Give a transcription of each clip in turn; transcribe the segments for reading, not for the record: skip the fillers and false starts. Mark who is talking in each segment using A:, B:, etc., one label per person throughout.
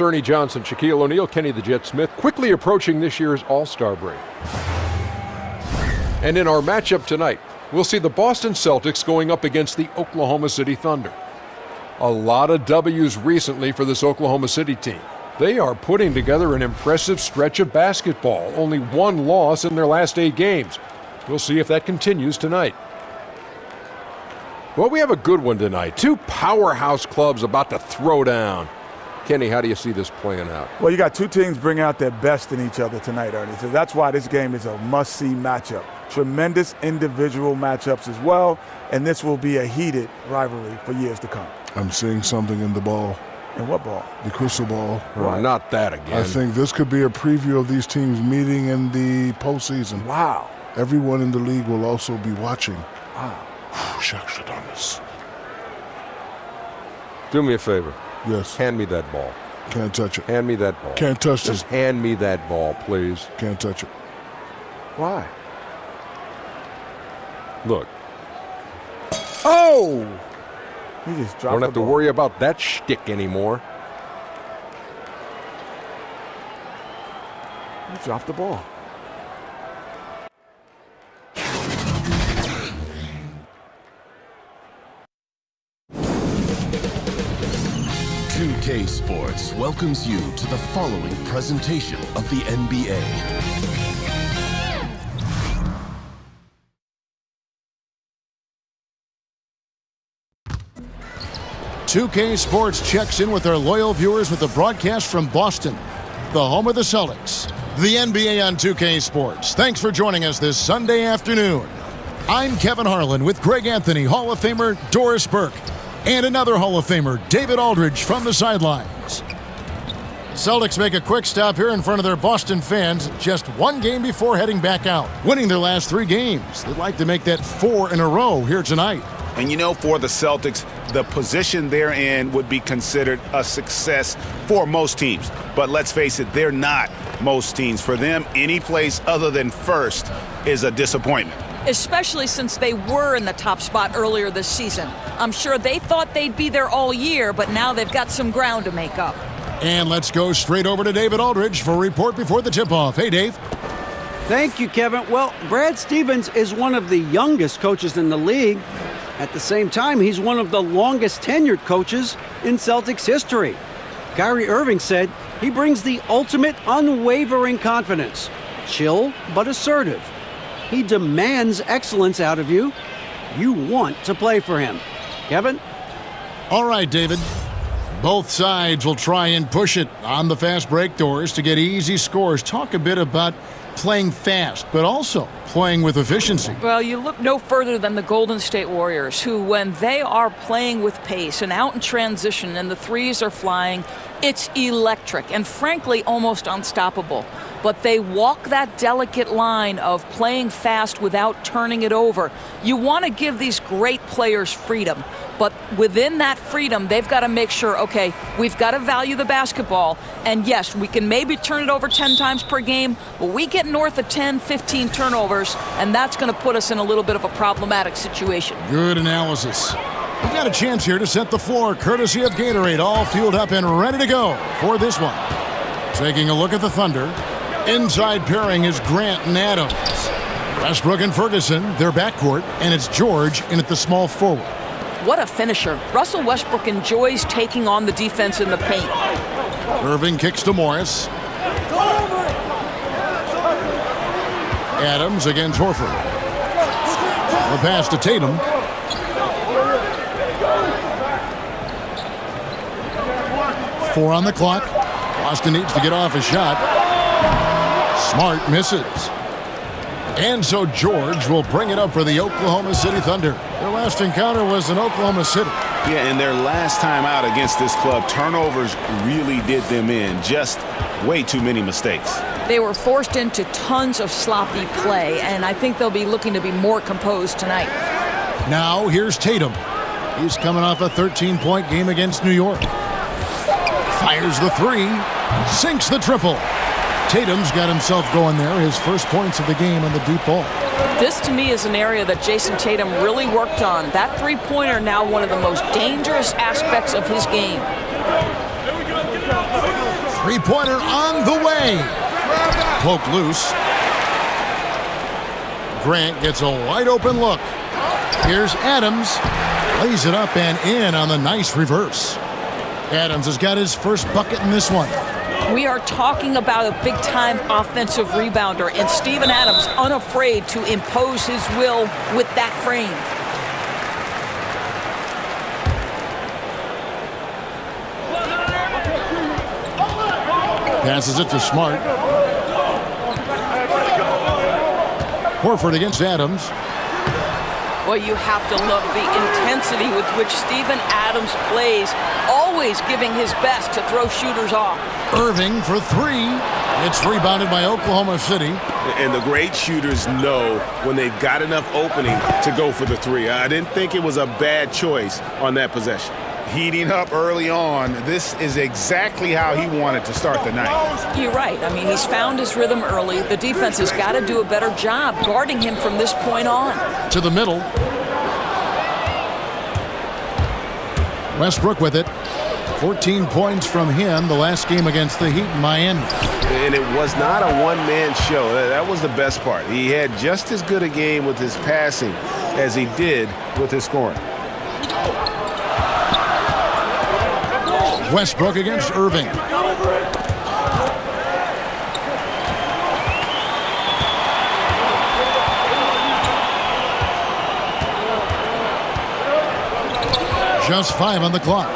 A: Ernie Johnson, Shaquille O'Neal, Kenny the Jet Smith, quickly approaching this year's All-Star break. And in our matchup tonight, we'll see the Boston Celtics going up against the Oklahoma City Thunder. A lot of W's recently for this Oklahoma City team. They are putting together an impressive stretch of basketball. Only one loss in their last 8 games. We'll see if that continues tonight. Well, we have a good one tonight. 2 powerhouse clubs about to throw down. Kenny, how do you see this playing out?
B: Well, you got 2 teams bringing out their best in each other tonight, Ernie. So that's why this game is a must-see matchup. Tremendous individual matchups as well, and this will be a heated rivalry for years to come.
C: I'm seeing something in the ball.
B: In what ball?
C: The crystal ball.
A: Oh, not that again.
C: I think this could be a preview of these teams meeting in the postseason.
B: Wow.
C: Everyone in the league will also be watching.
B: Wow.
C: Shaqshadanis.
A: Do me a favor.
C: Yes.
A: Hand me that ball.
C: Can't touch it.
A: Hand me that ball.
C: Can't touch it.
A: Just hand me that ball, please.
C: Can't touch it.
B: Why?
A: Look.
B: Oh! You just dropped
A: Don't
B: the
A: have to
B: ball.
A: worry about that shtick anymore.
B: You dropped the ball.
D: K Sports welcomes you to the following presentation of the NBA.
E: K Sports checks in with their loyal viewers with the broadcast from Boston, the home of the Celtics. The NBA on 2K Sports. Thanks for joining us this Sunday afternoon. I'm Kevin Harlan with Greg Anthony, Hall of Famer Doris Burke, and another Hall of Famer, David Aldridge, from the sidelines. The Celtics make a quick stop here in front of their Boston fans just 1 game before heading back out, winning their last 3 games. They'd like to make that 4 in a row here tonight.
F: And you know, for the Celtics, the position they're in would be considered a success for most teams. But let's face it, they're not most teams. For them, any place other than first is a disappointment.
G: Especially since they were in the top spot earlier this season. I'm sure they thought they'd be there all year, but now they've got some ground to make up.
E: And let's go straight over to David Aldridge for a report before the tip-off. Hey, Dave.
H: Thank you, Kevin. Well, Brad Stevens is one of the youngest coaches in the league. At the same time, he's one of the longest tenured coaches in Celtics history. Kyrie Irving said he brings the ultimate unwavering confidence. Chill but assertive. He demands excellence out of you. You want to play for him. Kevin?
E: All right, David. Both sides will try and push it on the fast break doors to get easy scores. Talk a bit about playing fast, but also playing with efficiency.
G: Well, you look no further than the Golden State Warriors, who, when they are playing with pace and out in transition and the threes are flying, it's electric and, frankly, almost unstoppable. But they walk that delicate line of playing fast without turning it over. You want to give these great players freedom, but within that freedom, they've got to make sure, okay, we've got to value the basketball, and yes, we can maybe turn it over 10 times per game, but we get north of 10, 15 turnovers, and that's going to put us in a little bit of a problematic situation.
E: Good analysis. We've got a chance here to set the floor, courtesy of Gatorade, all fueled up and ready to go for this one. Taking a look at the Thunder. Inside pairing is Grant and Adams. Westbrook and Ferguson, their backcourt, and it's George in at the small forward.
G: What a finisher. Russell Westbrook enjoys taking on the defense in the paint.
E: Irving kicks to Morris. Adams against Horford. The pass to Tatum. Four on the clock. Boston needs to get off a shot. Smart misses. And so George will bring it up for the Oklahoma City Thunder. Their last encounter was in Oklahoma City.
F: Yeah, and their last time out against this club, turnovers really did them in. Just way too many mistakes.
G: They were forced into tons of sloppy play, and I think they'll be looking to be more composed tonight.
E: Now here's Tatum. He's coming off a 13-point game against New York. Fires the three. Sinks the triple. Tatum's got himself going there, his first points of the game on the deep ball.
G: This, to me, is an area that Jason Tatum really worked on. That three-pointer now one of the most dangerous aspects of his game.
E: Three-pointer on the way. Poke loose. Grant gets a wide-open look. Here's Adams. Lays it up and in on the nice reverse. Adams has got his first bucket in this one.
G: We are talking about a big-time offensive rebounder, and Steven Adams unafraid to impose his will with that frame.
E: Passes it to Smart. Horford against Adams.
G: Well, you have to love the intensity with which Steven Adams plays, always giving his best to throw shooters off.
E: Irving for three. It's rebounded by Oklahoma City.
F: And the great shooters know when they've got enough opening to go for the three. I didn't think it was a bad choice on that possession. Heating up early on, this is exactly how he wanted to start the night.
G: You're right. I mean, he's found his rhythm early. The defense has got to do a better job guarding him from this point on.
E: To the middle. Westbrook with it. 14 points from him the last game against the Heat in Miami.
F: And it was not a one-man show. That was the best part. He had just as good a game with his passing as he did with his scoring.
E: Westbrook against Irving. Just 5 on the clock.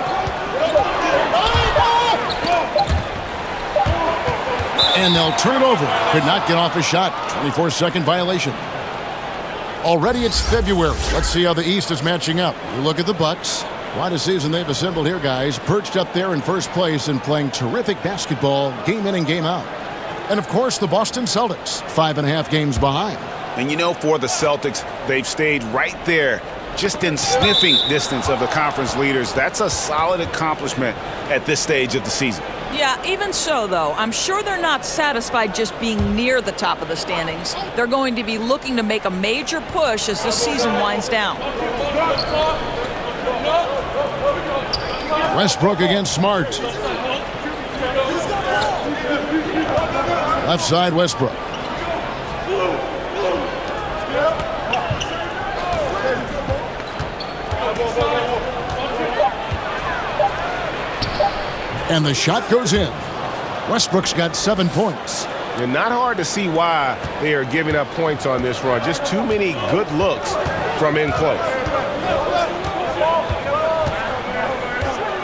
E: And they'll turn it over. Could not get off a shot. 24-second violation. Already it's February. Let's see how the East is matching up. You look at the Bucks. Quite a season they've assembled here, guys. Perched up there in first place and playing terrific basketball game in and game out. And, of course, the Boston Celtics, 5.5 games behind.
F: And, you know, for the Celtics, they've stayed right there, just in sniffing distance of the conference leaders. That's a solid accomplishment at this stage of the season.
G: Yeah, even so, though, I'm sure they're not satisfied just being near the top of the standings. They're going to be looking to make a major push as the season winds down.
E: Westbrook against Smart. Left side, Westbrook. And the shot goes in. Westbrook's got 7 points.
F: And not hard to see why they are giving up points on this run. Just too many good looks from in close.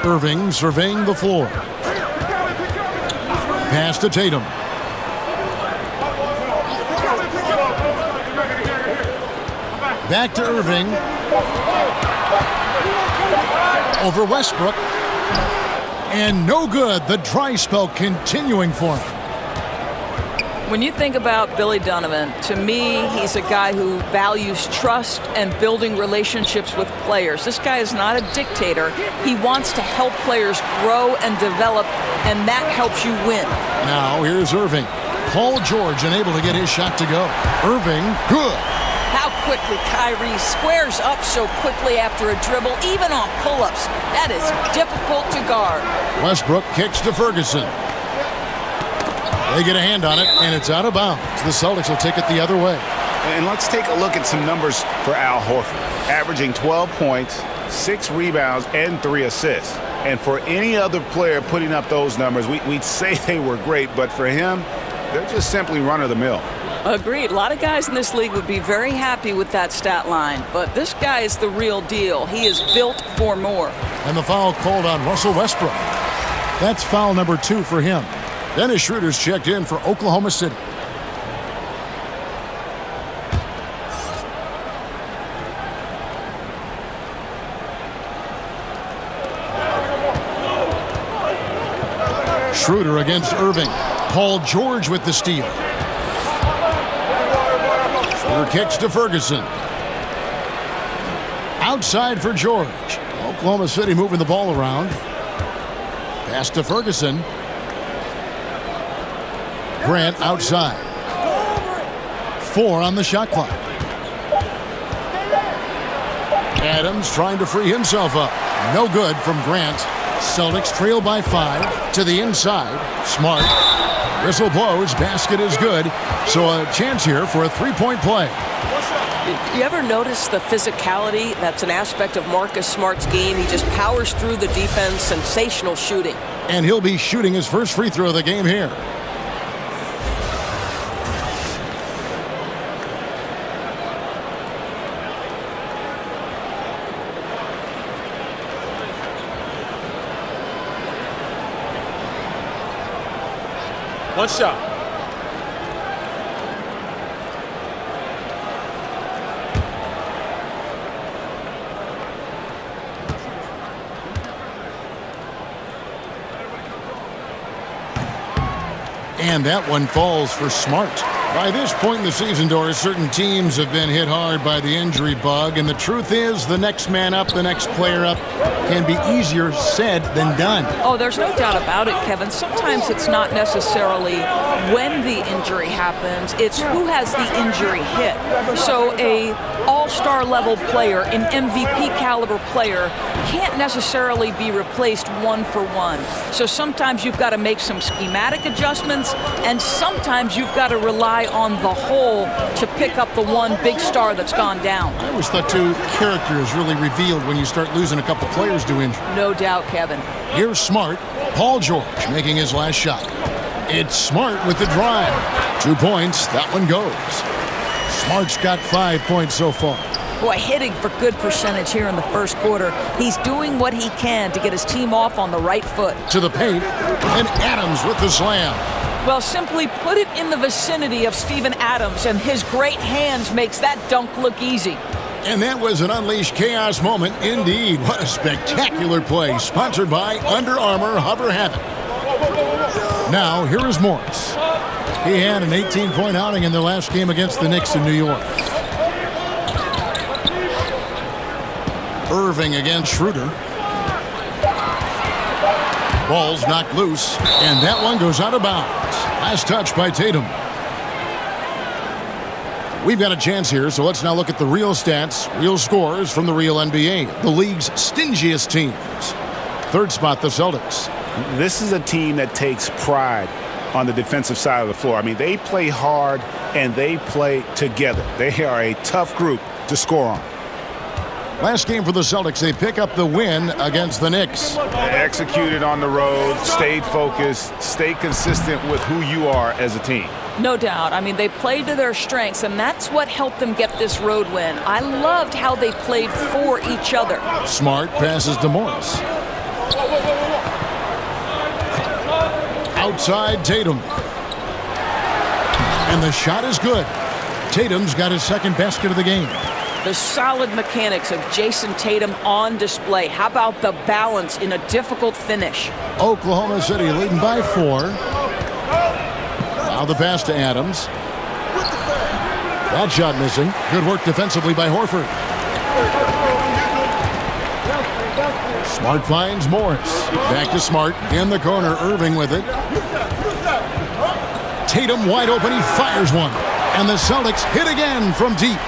E: Irving surveying the floor. Pass to Tatum. Back to Irving. Over Westbrook. And no good. The dry spell continuing for him.
G: When you think about Billy Donovan, to me, he's a guy who values trust and building relationships with players. This guy is not a dictator. He wants to help players grow and develop, and that helps you win.
E: Now here's Irving. Paul George unable to get his shot to go. Irving, good.
G: How quickly Kyrie squares up so quickly after a dribble, even on pull-ups. That is difficult to guard.
E: Westbrook kicks to Ferguson. They get a hand on it, and it's out of bounds. The Celtics will take it the other way.
F: And let's take a look at some numbers for Al Horford. Averaging 12 points, 6 rebounds, and 3 assists. And for any other player putting up those numbers, we'd say they were great, but for him, they're just simply run-of-the-mill.
G: Agreed. A lot of guys in this league would be very happy with that stat line, but this guy is the real deal. He is built for more.
E: And the foul called on Russell Westbrook. That's foul number 2 for him. Dennis Schroeder's checked in for Oklahoma City. Schroeder against Irving. Paul George with the steal. Schroeder kicks to Ferguson. Outside for George. Oklahoma City moving the ball around. Pass to Ferguson. Grant outside. 4 on the shot clock. Adams trying to free himself up. No good from Grant. Celtics trail by 5 to the inside. Smart. Whistle blows. Basket is good. So a chance here for a three-point play.
I: You ever notice the physicality that's an aspect of Marcus Smart's game? He just powers through the defense. Sensational shooting.
E: And he'll be shooting his first free throw of the game here.
A: One shot.
E: And that one falls for Smart. By this point in the season, Doris, certain teams have been hit hard by the injury bug, and the truth is the next man up, the next player up, can be easier said than done.
G: Oh, there's no doubt about it, Kevin. Sometimes it's not necessarily when the injury happens, it's who has the injury hit. So a all-star level player, an MVP caliber player, can't necessarily be replaced one for one. So sometimes you've got to make some schematic adjustments, and sometimes you've got to rely on the whole to pick up the one big star that's gone down.
E: I always thought character is really revealed when you start losing a couple players to injury.
G: No doubt, Kevin.
E: Here's Smart. Paul George making his last shot. It's Smart with the drive. 2 points. That one goes. Smart's got 5 points so far.
G: Boy, hitting for good percentage here in the first quarter. He's doing what he can to get his team off on the right foot.
E: To the paint, and Adams with the slam.
G: Well, simply put it in the vicinity of Steven Adams, and his great hands makes that dunk look easy.
E: And that was an unleashed chaos moment indeed. What a spectacular play, sponsored by Under Armour Hover Havoc. Now, here is Morris. He had an 18-point outing in their last game against the Knicks in New York. Irving against Schroeder. Ball's knocked loose, and that one goes out of bounds. Last touch by Tatum. We've got a chance here, so let's now look at the real stats, real scores from the real NBA, the league's stingiest teams. Third spot, the Celtics.
F: This is a team that takes pride on the defensive side of the floor. I mean, they play hard and they play together. They are a tough group to score on.
E: Last game for the Celtics, they pick up the win against the Knicks.
F: Executed on the road, stayed focused, stayed consistent with who you are as a team.
G: No doubt. I mean, they played to their strengths, and that's what helped them get this road win. I loved how they played for each other.
E: Smart passes to Morris. Outside Tatum. And the shot is good. Tatum's got his second basket of the game.
G: The solid mechanics of Jason Tatum on display. How about the balance in a difficult finish?
E: Oklahoma City leading by 4. Now the pass to Adams. That shot missing. Good work defensively by Horford. Smart finds Morris. Back to Smart. In the corner, Irving with it. Tatum wide open. He fires one. And the Celtics hit again from deep.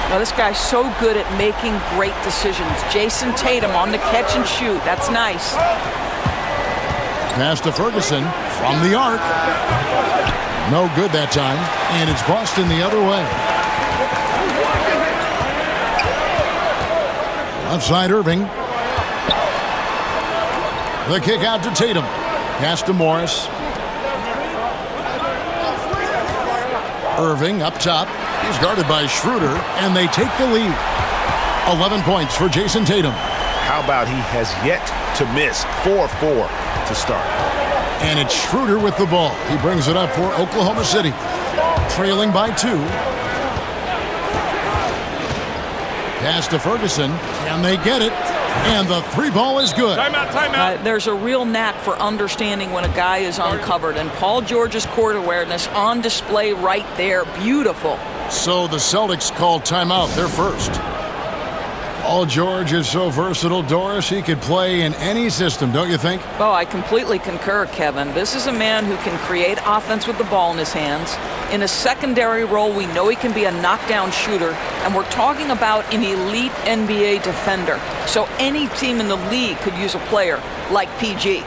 G: Now, this guy's so good at making great decisions. Jason Tatum on the catch and shoot. That's nice.
E: Pass to Ferguson from the arc. No good that time. And it's Boston the other way. Left side Irving. The kick out to Tatum. Pass to Morris. Irving up top. He's guarded by Schroeder, and they take the lead. 11 points for Jason Tatum.
F: How about he has yet to miss 4-4 to start.
E: And it's Schroeder with the ball. He brings it up for Oklahoma City. Trailing by 2. Pass to Ferguson, and they get it. And the 3-ball is good.
G: Timeout. There's a real knack for understanding when a guy is uncovered, and Paul George's court awareness on display right there. Beautiful.
E: So the Celtics call timeout. They're first. Paul George is so versatile, Doris. He could play in any system, don't you think?
G: Oh, I completely concur, Kevin. This is a man who can create offense with the ball in his hands. In a secondary role, we know he can be a knockdown shooter, and we're talking about an elite NBA defender. So any team in the league could use a player like PG.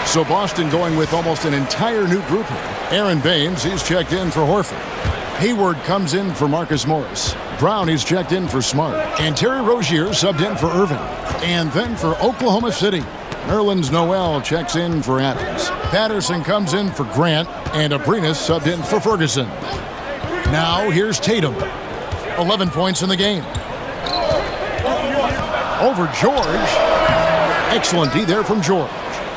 E: So Boston going with almost an entire new group here. Aaron Baines, he's checked in for Horford. Hayward comes in for Marcus Morris. Brown, he's checked in for Smart. And Terry Rozier subbed in for Irving. And then for Oklahoma City, Nerlens Noel checks in for Adams. Patterson comes in for Grant. And Abrinas subbed in for Ferguson. Now here's Tatum. 11 points in the game. Over George. Excellent D there from George.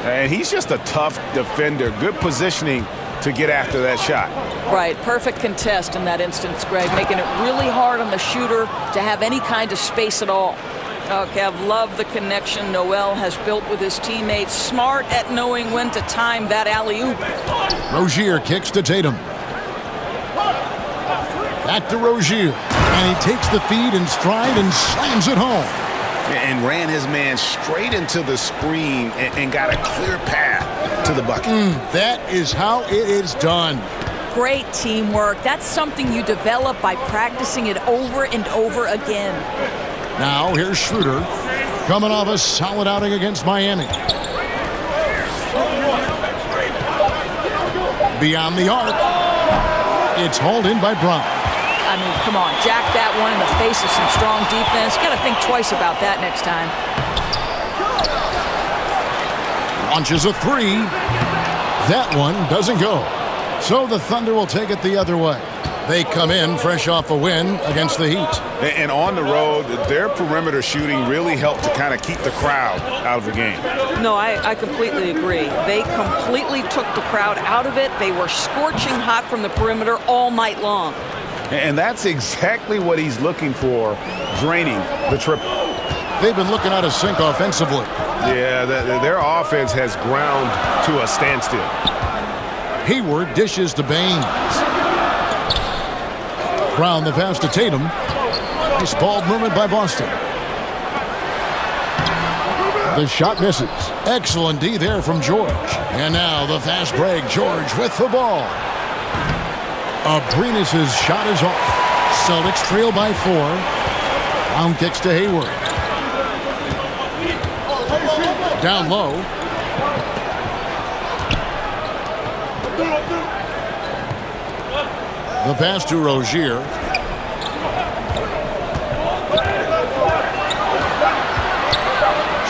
F: And he's just a tough defender. Good positioning to get after that shot.
G: Right, perfect contest in that instance, Greg, making it really hard on the shooter to have any kind of space at all. Okay, I've loved the connection Noel has built with his teammates. Smart at knowing when to time that alley-oop.
E: Rozier kicks to Tatum. Back to Rozier. And he takes the feed in stride and slams it home.
F: And ran his man straight into the screen and got a clear path to the bucket.
E: That is how it is done.
G: Great teamwork. That's something you develop by practicing it over and over again.
E: Now here's Schroeder coming off a solid outing against Miami. Beyond the arc. It's hauled in by Brown.
G: I mean, come on, jack that one in the face of some strong defense. Got to think twice about that next time.
E: Launches a three. That one doesn't go. So the Thunder will take it the other way. They come in fresh off a win against the Heat.
F: And on the road, their perimeter shooting really helped to kind of keep the crowd out of the game.
G: No, I completely agree. They completely took the crowd out of it. They were scorching hot from the perimeter all night long.
F: And that's exactly what he's looking for, draining the triple.
E: They've been looking out of sync offensively.
F: Yeah, their offense has ground to a standstill.
E: Hayward dishes to Baines. Brown the pass to Tatum. Nice ball movement by Boston. The shot misses. Excellent D there from George. And now the fast break. George with the ball. Abrinas' shot is off. Celtics trail by 4. Brown kicks to Hayward. Down low. The pass to Rozier.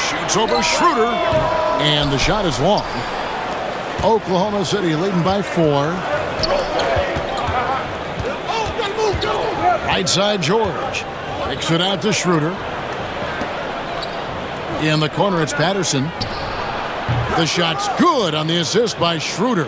E: Shoots over Schroeder. And the shot is long. Oklahoma City leading by 4. Right side George. Kicks it out to Schroeder. In the corner it's Patterson. The shot's good on the assist by Schroeder.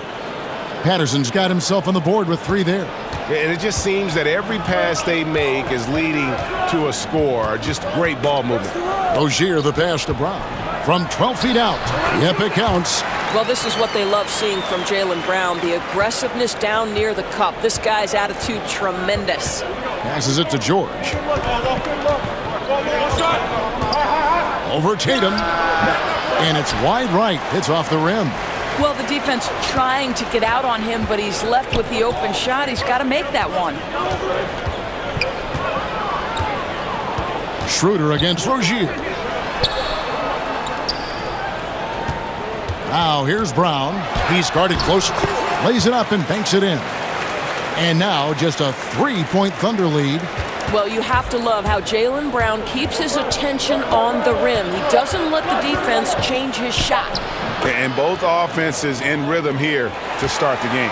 E: Patterson's got himself on the board with 3 there.
F: And it just seems that every pass they make is leading to a score. Just great ball movement.
E: Rozier the pass to Brown. From 12 feet out. Yep, it counts.
I: Well, this is what they love seeing from Jaylen Brown. The aggressiveness down near the cup. This guy's attitude tremendous.
E: Passes it to George. Over Tatum. And it's wide right. It's off the rim.
G: Well, the defense trying to get out on him, but he's left with the open shot. He's got to make that one.
E: Schroeder against Rozier. Now here's Brown. He's guarded close. Lays it up and banks it in. And now just a 3-point Thunder lead.
I: Well, you have to love how Jaylen Brown keeps his attention on the rim. He doesn't let the defense change his shot.
F: And both offenses in rhythm here to start the game.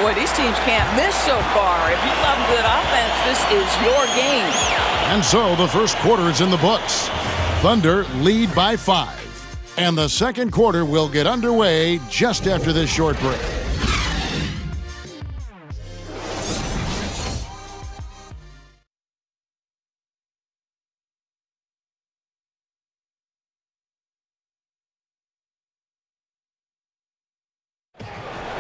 G: Boy, these teams can't miss so far. If you love good offense, this is your game.
E: And so the first quarter is in the books. Thunder lead by 5. And the second quarter will get underway just after this short break.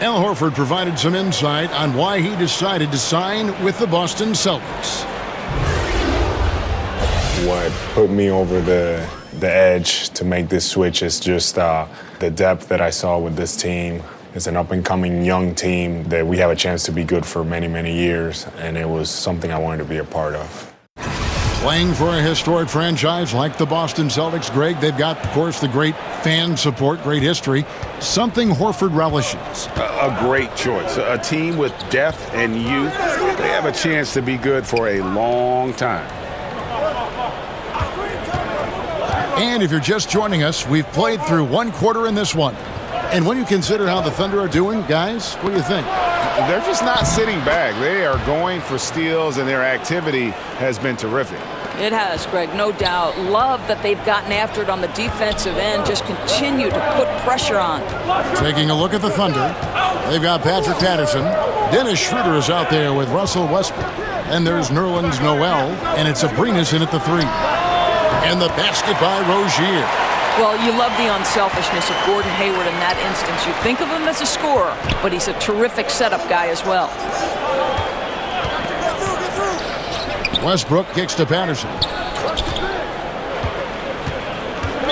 E: Al Horford provided some insight on why he decided to sign with the Boston Celtics.
J: What put me over the edge to make this switch is just the depth that I saw with this team. It's an up-and-coming young team that we have a chance to be good for many, many years, and it was something I wanted to be a part of.
E: Playing for a historic franchise like the Boston Celtics, Greg, they've got, of course, the great fan support, great history, something Horford relishes.
F: A great choice. A team with depth and youth, they have a chance to be good for a long time.
E: And if you're just joining us, we've played through one quarter in this one. And when you consider how the Thunder are doing, guys, what do you think?
F: They're just not sitting back. They are going for steals, and their activity has been terrific.
G: It has, Greg, no doubt. Love that they've gotten after it on the defensive end. Just continue to put pressure on.
E: Taking a look at the Thunder, they've got Patrick Patterson. Dennis Schroeder is out there with Russell Westbrook. And there's Nerlens Noel, and it's Abrines in at the 3. And the basket by Rozier.
G: Well, you love the unselfishness of Gordon Hayward in that instance. You think of him as a scorer, but he's a terrific setup guy as well.
E: Westbrook kicks to Patterson.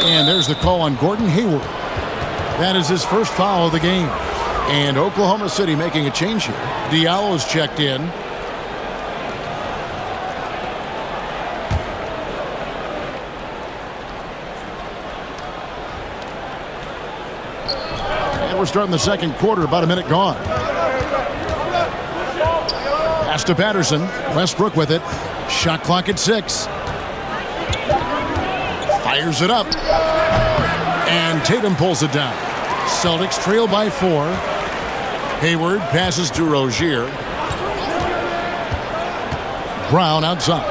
E: And there's the call on Gordon Hayward. That is his first foul of the game. And Oklahoma City making a change here. Diallo's checked in. And we're starting the second quarter, about a minute gone. Pass to Patterson. Westbrook with it. Shot clock at 6. Fires it up. And Tatum pulls it down. Celtics trail by 4. Hayward passes to Rozier. Brown outside.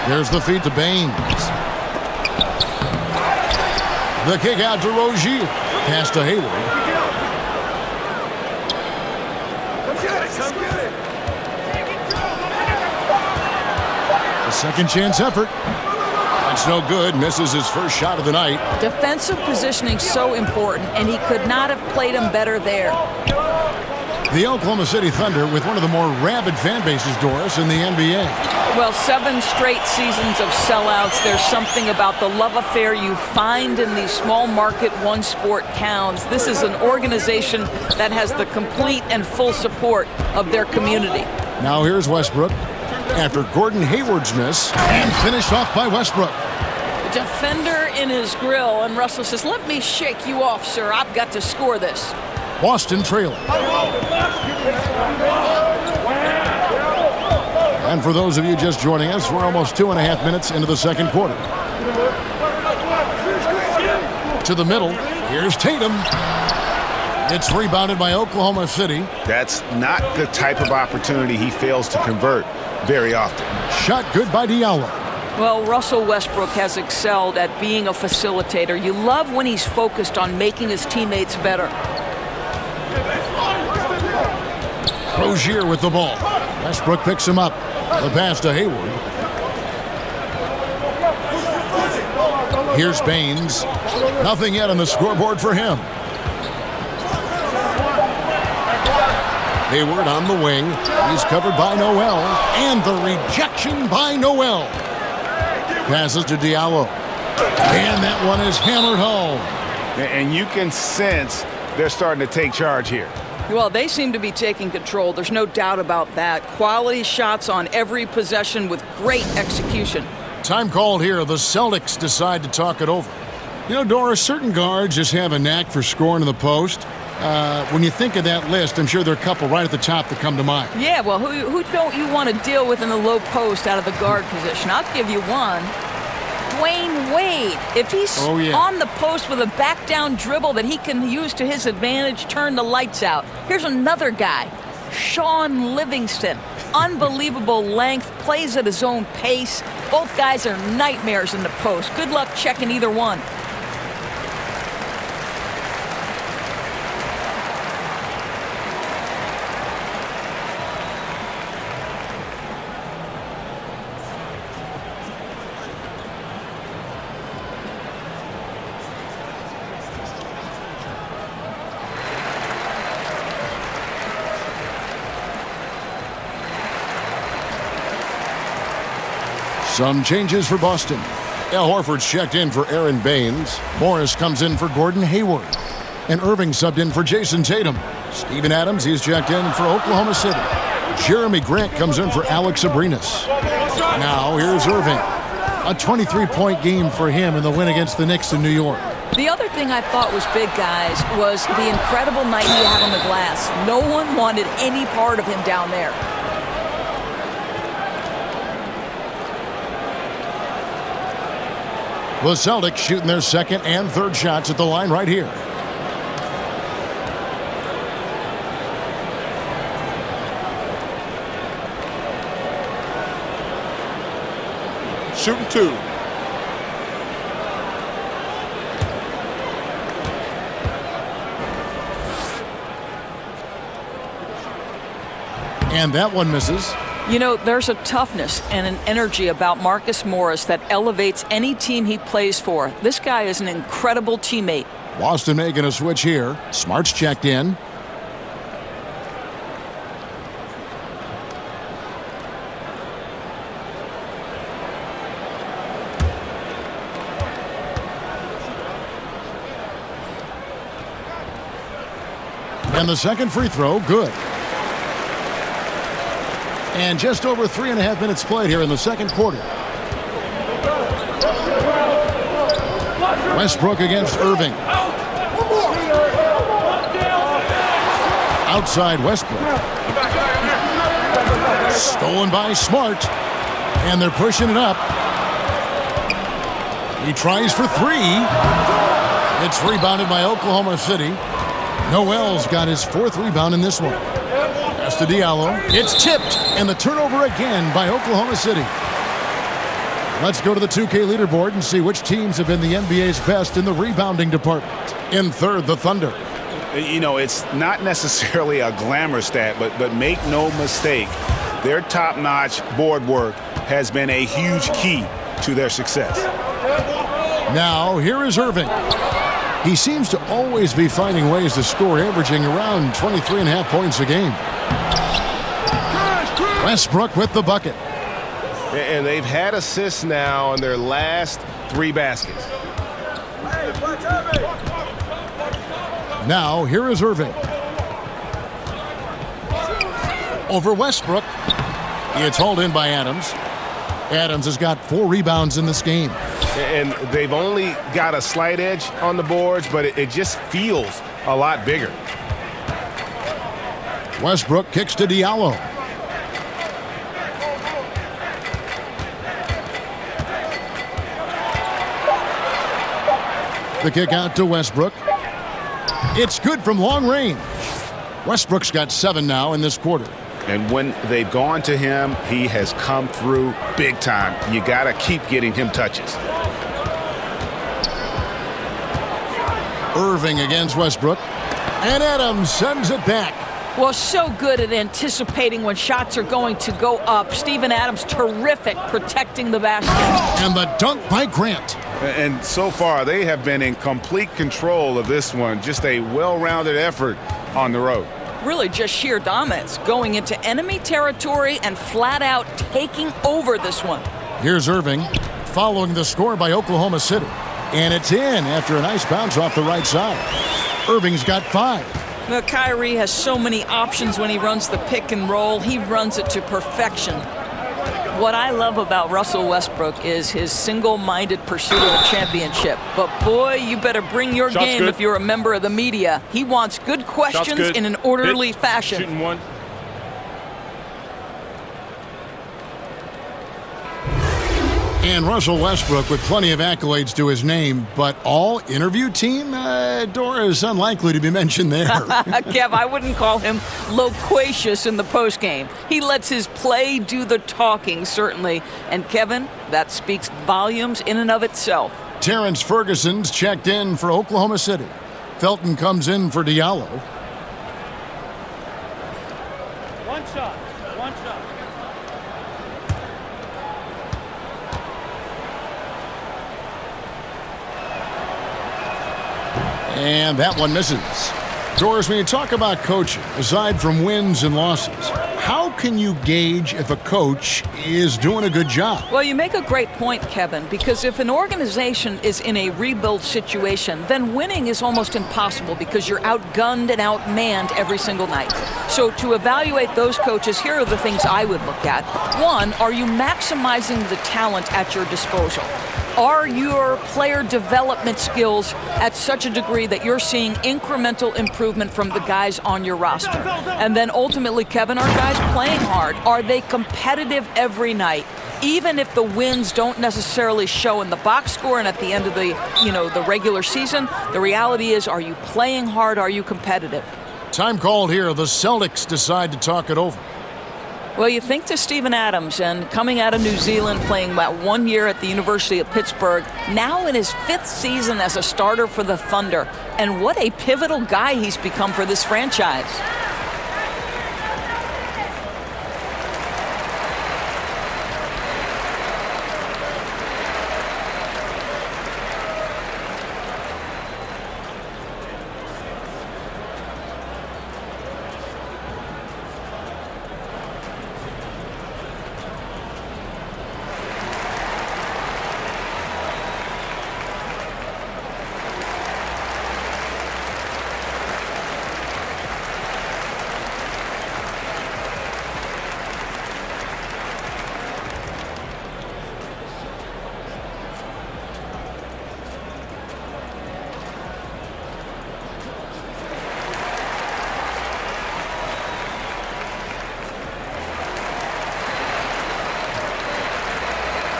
E: There's the feed to Baines. The kick out to Rozier. Pass to Hayward. Second chance effort. That's no good. Misses his first shot of the night.
G: Defensive positioning so important, and he could not have played him better there.
E: The Oklahoma City Thunder with one of the more rabid fan bases, Doris, in the NBA.
G: Well, 7 straight seasons of sellouts. There's something about the love affair you find in these small market one sport towns. This is an organization that has the complete and full support of their community.
E: Now here's Westbrook. After Gordon Hayward's miss, and finished off by Westbrook.
G: Defender in his grill, and Russell says, "Let me shake you off, sir. I've got to score this."
E: Boston trailing. And for those of you just joining us, we're almost 2.5 minutes into the second quarter. To the middle, here's Tatum. It's rebounded by Oklahoma City.
F: That's not the type of opportunity he fails to convert very often.
E: Shot good by Diallo.
G: Well, Russell Westbrook has excelled at being a facilitator. You love when he's focused on making his teammates better.
E: Rozier with the ball. Westbrook picks him up. The pass to Hayward. Here's Baines. Nothing yet on the scoreboard for him. Hayward on the wing. He's covered by Noel. And the rejection by Noel. Passes to Diallo. And that one is hammered home.
F: And you can sense they're starting to take charge here.
G: Well, they seem to be taking control. There's no doubt about that. Quality shots on every possession with great execution.
E: Time called here. The Celtics decide to talk it over. You know, Doris, certain guards just have a knack for scoring in the post. When you think of that list, I'm sure there are a couple right at the top that come to mind.
G: Yeah, well, who don't you want to deal with in the low post out of the guard position? I'll give you one. Dwayne Wade. If he's on the post with a back-down dribble that he can use to his advantage, turn the lights out. Here's another guy, Sean Livingston. Unbelievable length, plays at his own pace. Both guys are nightmares in the post. Good luck checking either one.
E: Some changes for Boston. Al Horford's checked in for Aaron Baines. Morris comes in for Gordon Hayward. And Irving subbed in for Jason Tatum. Steven Adams, he's checked in for Oklahoma City. Jeremy Grant comes in for Alex Abrinas. Now here's Irving. A 23-point game for him in the win against the Knicks in New York.
G: The other thing I thought was big, guys, was the incredible night he had on the glass. No one wanted any part of him down there.
E: The Celtics shooting their second and third shots at the line right here.
B: Shooting two.
E: And that one misses.
G: You know, there's a toughness and an energy about Marcus Morris that elevates any team he plays for. This guy is an incredible teammate.
E: Boston making a switch here. Smart's checked in. And the second free throw, good. And just over 3.5 minutes played here in the second quarter. Westbrook against Irving. Outside Westbrook. Stolen by Smart. And they're pushing it up. He tries for three. It's rebounded by Oklahoma City. Noel's got his fourth rebound in this one. Pass to Diallo. It's tipped. And the turnover again by Oklahoma City. Let's go to the 2K leaderboard and see which teams have been the NBA's best in the rebounding department. In third, the Thunder.
F: You know, it's not necessarily a glamour stat, but make no mistake, their top-notch board work has been a huge key to their success.
E: Now, here is Irving. He seems to always be finding ways to score, averaging around 23.5 points a game. Westbrook with the bucket.
K: And they've had assists now on their last 3 baskets.
E: Now, here is Irving. Over Westbrook. It's hauled in by Adams. Adams has got 4 rebounds in this game.
K: And they've only got a slight edge on the boards, but it just feels a lot bigger.
E: Westbrook kicks to Diallo. The kick out to Westbrook. It's good from long range. Westbrook's got 7 now in this quarter.
F: And when they've gone to him, he has come through big time. You got to keep getting him touches.
E: Irving against Westbrook. And Adams sends it back.
G: Well, so good at anticipating when shots are going to go up. Steven Adams, terrific protecting the basket.
E: And the dunk by Grant.
F: And so far, they have been in complete control of this one. Just a well-rounded effort on the road.
G: Really just sheer dominance, going into enemy territory and flat out taking over this one.
E: Here's Irving, following the score by Oklahoma City. And it's in after a nice bounce off the right side. Irving's got 5.
G: Well, Kyrie has so many options when he runs the pick and roll. He runs it to perfection. What I love about Russell Westbrook is his single-minded pursuit of a championship. But, boy, you better bring your
L: Shots
G: game
L: good.
G: if you're a member of the media. He wants good questions
L: good.
G: in an orderly
L: Hit.
G: fashion.
L: Shooting one.
E: And Russell Westbrook with plenty of accolades to his name, but all interview team? Dora is unlikely to be mentioned there.
G: Kev, I wouldn't call him loquacious in the postgame. He lets his play do the talking, certainly. And Kevin, that speaks volumes in and of itself.
E: Terrence Ferguson's checked in for Oklahoma City. Felton comes in for Diallo.
L: One shot.
E: And that one misses. Doris, when you talk about coaching, aside from wins and losses, how can you gauge if a coach is doing a good job?
G: Well, you make a great point, Kevin, because if an organization is in a rebuild situation, then winning is almost impossible because you're outgunned and outmanned every single night. So to evaluate those coaches, here are the things I would look at. One, are you maximizing the talent at your disposal? Are your player development skills at such a degree that you're seeing incremental improvement from the guys on your roster? And then ultimately, Kevin, are guys playing hard? Are they competitive every night? Even if the wins don't necessarily show in the box score and at the end of the regular season, the reality is, are you playing hard? Are you competitive?
E: Time called here. The Celtics decide to talk it over.
G: Well, you think to Steven Adams, and coming out of New Zealand, playing about 1 year at the University of Pittsburgh, now in his 5th season as a starter for the Thunder. And what a pivotal guy he's become for this franchise.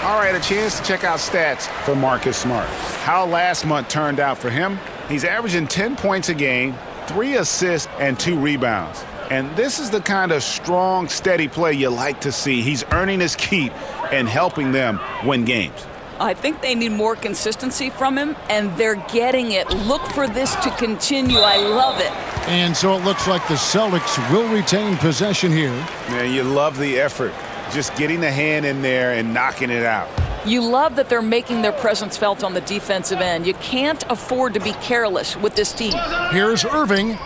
F: All right, a chance to check out stats for Marcus Smart. How last month turned out for him? He's averaging 10 points a game, 3 assists, and 2 rebounds. And this is the kind of strong, steady play you like to see. He's earning his keep and helping them win games.
G: I think they need more consistency from him, and they're getting it. Look for this to continue. I love it.
E: And so it looks like the Celtics will retain possession here.
F: Man, you love the effort. Just getting the hand in there and knocking it out.
G: You love that they're making their presence felt on the defensive end. You can't afford to be careless with this team.
E: Here's Irving.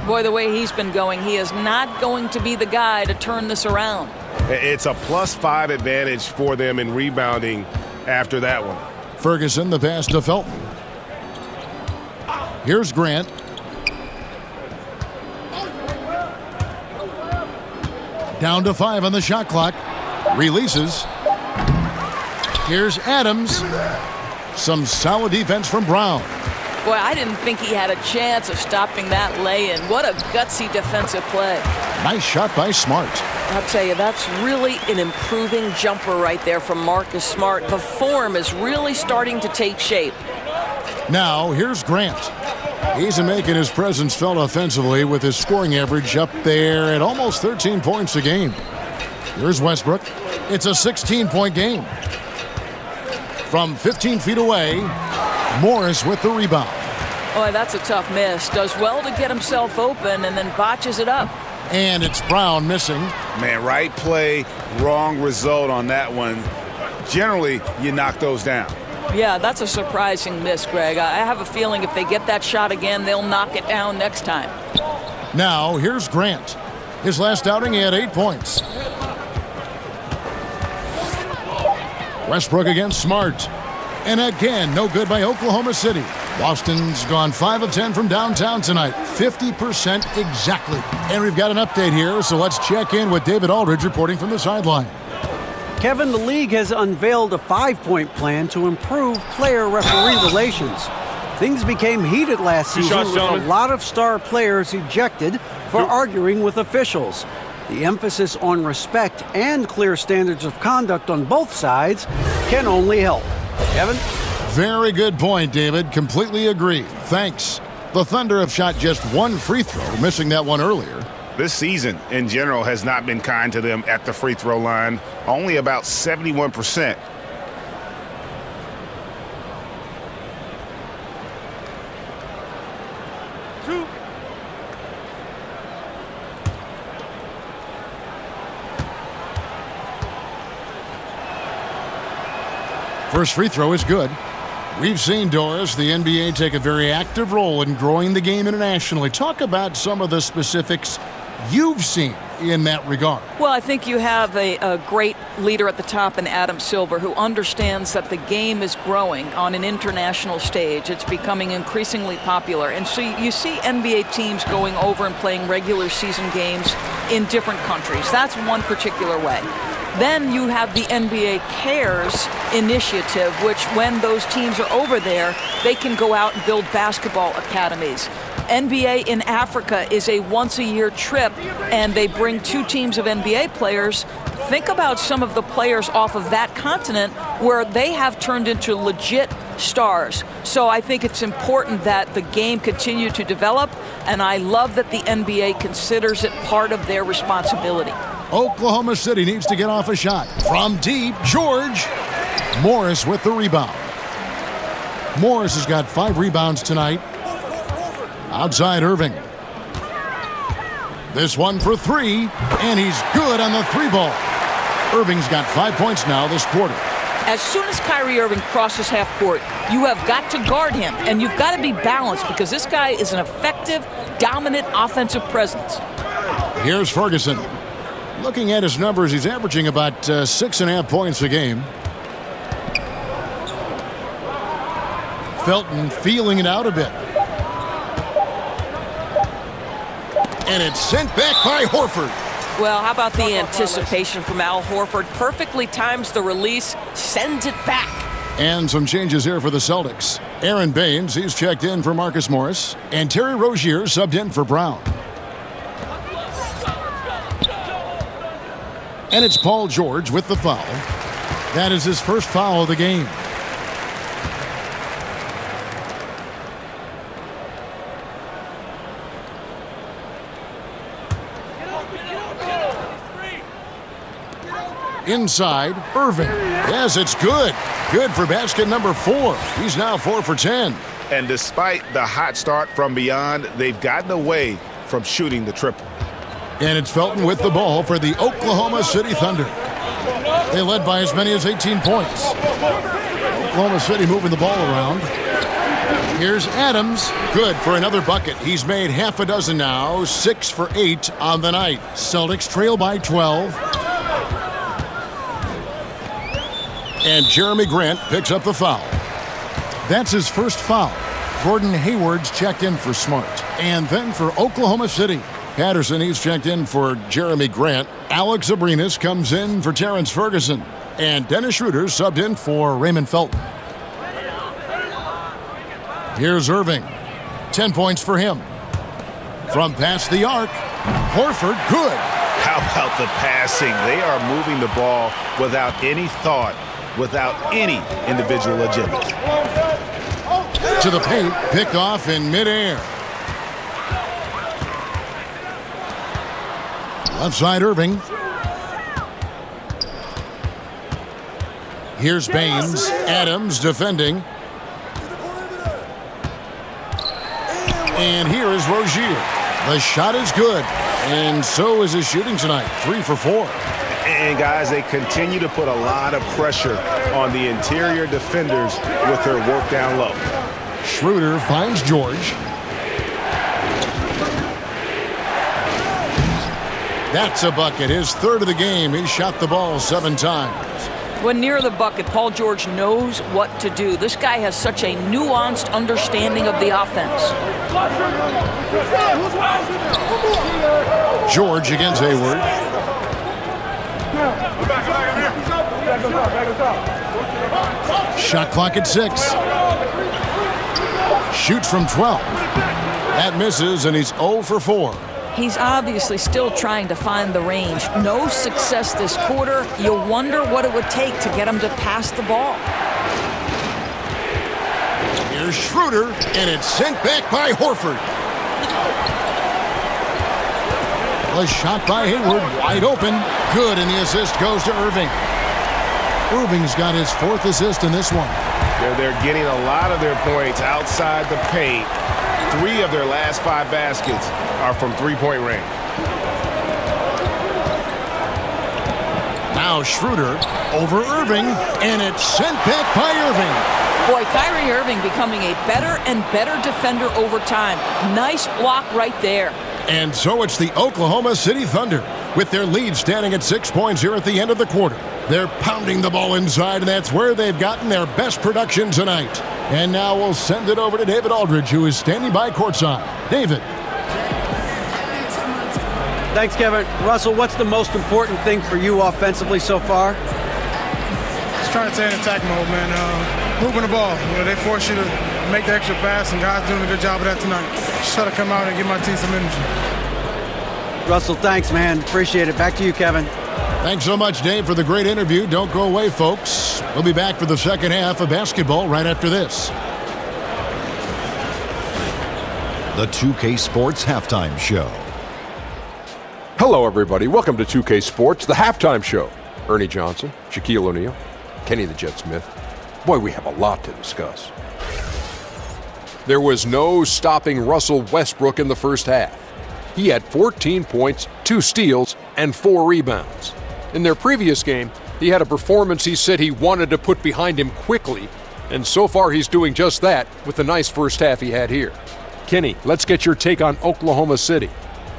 G: Boy, the way he's been going, he is not going to be the guy to turn this around.
K: It's a +5 advantage for them in rebounding after that one.
E: Ferguson, the pass to Felton. Here's Grant. Down to 5 on the shot clock. Releases. Here's Adams. Some solid defense from Brown.
G: Boy, I didn't think he had a chance of stopping that lay-in. What a gutsy defensive play.
E: Nice shot by Smart.
I: I'll tell you, that's really an improving jumper right there from Marcus Smart. The form is really starting to take shape.
E: Now, here's Grant. He's making his presence felt offensively with his scoring average up there at almost 13 points a game. Here's Westbrook. It's a 16-point game. From 15 feet away, Morris with the rebound.
G: Boy, that's a tough miss. Does well to get himself open and then botches it up.
E: And it's Brown missing.
F: Man, right play, wrong result on that one. Generally, you knock those down.
G: Yeah, that's a surprising miss, Greg. I have a feeling if they get that shot again, they'll knock it down next time.
E: Now, here's Grant. His last outing, he had 8 points. Westbrook against Smart. And again, no good by Oklahoma City. Boston's gone 5 of 10 from downtown tonight. 50% exactly. And we've got an update here, so let's check in with David Aldridge reporting from the sideline.
H: Kevin, the league has unveiled a 5-point plan to improve player-referee relations. Things became heated last season with a lot of star players ejected for arguing with officials. The emphasis on respect and clear standards of conduct on both sides can only help. Kevin?
E: Very good point, David. Completely agree. Thanks. The Thunder have shot just one free throw, missing that one earlier.
F: This season, in general, has not been kind to them at the free throw line. Only about 71%.
E: First free throw is good. We've seen, Doris, the NBA take a very active role in growing the game internationally. Talk about some of the specifics you've seen in that regard.
G: Well, I think you have a great leader at the top in Adam Silver, who understands that the game is growing on an international stage. It's becoming increasingly popular. And so you see NBA teams going over and playing regular season games in different countries. That's one particular way. Then you have the NBA Cares initiative, which when those teams are over there, they can go out and build basketball academies. NBA in Africa is a once-a-year trip, and they bring 2 teams of NBA players. Think about some of the players off of that continent where they have turned into legit stars. So I think it's important that the game continue to develop, and I love that the NBA considers it part of their responsibility.
E: Oklahoma City needs to get off a shot. From deep, George. Morris with the rebound. Morris has got 5 rebounds tonight. Outside Irving. This one for 3, and he's good on the 3 ball. Irving's got 5 points now this quarter.
G: As soon as Kyrie Irving crosses half court, you have got to guard him, and you've got to be balanced because this guy is an effective, dominant offensive presence.
E: Here's Ferguson. Looking at his numbers, he's averaging about 6.5 points a game. Felton feeling it out a bit. And it's sent back by Horford.
I: Well, how about the anticipation from Al Horford? Perfectly times the release, sends it back.
E: And some changes here for the Celtics. Aaron Baines, he's checked in for Marcus Morris. And Terry Rozier subbed in for Brown. And it's Paul George with the foul. That is his first foul of the game. Inside, Irving. Yes, it's good. Good for basket number 4. He's now 4 for 10.
F: And despite the hot start from beyond, they've gotten away from shooting the triple.
E: And it's Felton with the ball for the Oklahoma City Thunder. They led by as many as 18 points. Oklahoma City moving the ball around. Here's Adams. Good for another bucket. He's made half a dozen now. 6 for 8 on the night. Celtics trail by 12. And Jeremy Grant picks up the foul. That's his first foul. Gordon Hayward's checked in for Smart. And then for Oklahoma City, Patterson, he's checked in for Jeremy Grant. Alex Abrinas comes in for Terrence Ferguson. And Dennis Schroeder subbed in for Raymond Felton. Here's Irving. 10 points for him. From past the arc, Horford, good.
F: How about the passing? They are moving the ball without any thought, without any individual agenda.
E: To the paint, picked off in midair. Left side, Irving. Here's Baines. Adams defending. And here is Rozier. The shot is good. And so is his shooting tonight. 3 for 4.
F: And guys, they continue to put a lot of pressure on the interior defenders with their work down low.
E: Schroeder finds George. That's a bucket. His third of the game. He shot the ball 7 times.
G: When near the bucket, Paul George knows what to do. This guy has such a nuanced understanding of the offense.
E: George against Hayward. Shot clock at 6. Shoots from 12. That misses, and he's 0 for 4.
G: He's obviously still trying to find the range. No success this quarter. You wonder what it would take to get him to pass the ball.
E: Here's Schroeder, and it's sent back by Horford. A shot by Hayward, wide open. Good, and the assist goes to Irving. Irving's got his 4th assist in this one.
K: They're getting a lot of their points outside the paint. 3 of their last 5 baskets are from three-point range.
E: Now Schroeder over Irving, and it's sent back by Irving.
G: Boy, Kyrie Irving becoming a better and better defender over time. Nice block right there.
E: And so it's the Oklahoma City Thunder with their lead standing at 6 points here at the end of the quarter. They're pounding the ball inside, and that's where they've gotten their best production tonight. And now we'll send it over to David Aldridge, who is standing by courtside. David.
H: Thanks, Kevin. Russell, what's the most important thing for you offensively so far?
M: Just trying to stay in attack mode, man. Moving the ball. They force you to make the extra pass, and guys doing a good job of that tonight. Just try to come out and give my team some energy.
H: Russell, thanks, man. Appreciate it. Back to you, Kevin.
E: Thanks so much, Dave, for the great interview. Don't go away, folks. We'll be back for the second half of basketball right after this.
N: The 2K Sports Halftime Show.
A: Hello, everybody. Welcome to 2K Sports, the halftime show. Ernie Johnson, Shaquille O'Neal, Kenny the Jet Smith. Boy, we have a lot to discuss. There was no stopping Russell Westbrook in the first half. He had 14 points, 2 steals, and 4 rebounds. In their previous game, he had a performance he said he wanted to put behind him quickly, and so far he's doing just that with the nice first half he had here. Kenny, let's get your take on Oklahoma City.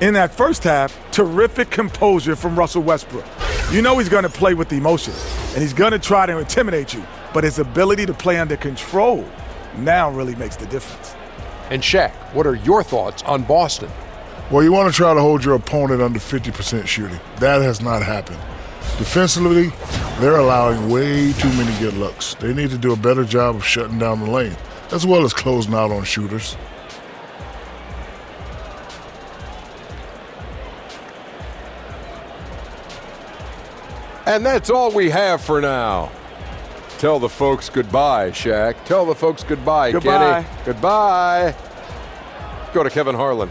B: In that first half, terrific composure from Russell Westbrook. You know he's going to play with emotions, and he's going to try to intimidate you, but his ability to play under control now really makes the difference.
A: And Shaq, what are your thoughts on Boston?
C: Well, you want to try to hold your opponent under 50% shooting. That has not happened. Defensively, they're allowing way too many good looks. They need to do a better job of shutting down the lane, as well as closing out on shooters.
A: And that's all we have for now. Tell the folks goodbye, Shaq. Tell the folks goodbye,
B: Goodbye.
A: Kenny. Goodbye. Go to Kevin Harlan.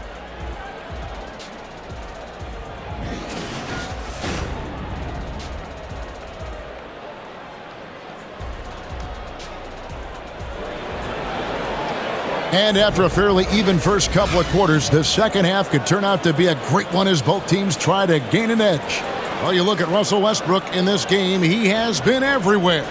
E: And after a fairly even first couple of quarters, the second half could turn out to be a great one as both teams try to gain an edge. Well, you look at Russell Westbrook in this game, he has been everywhere.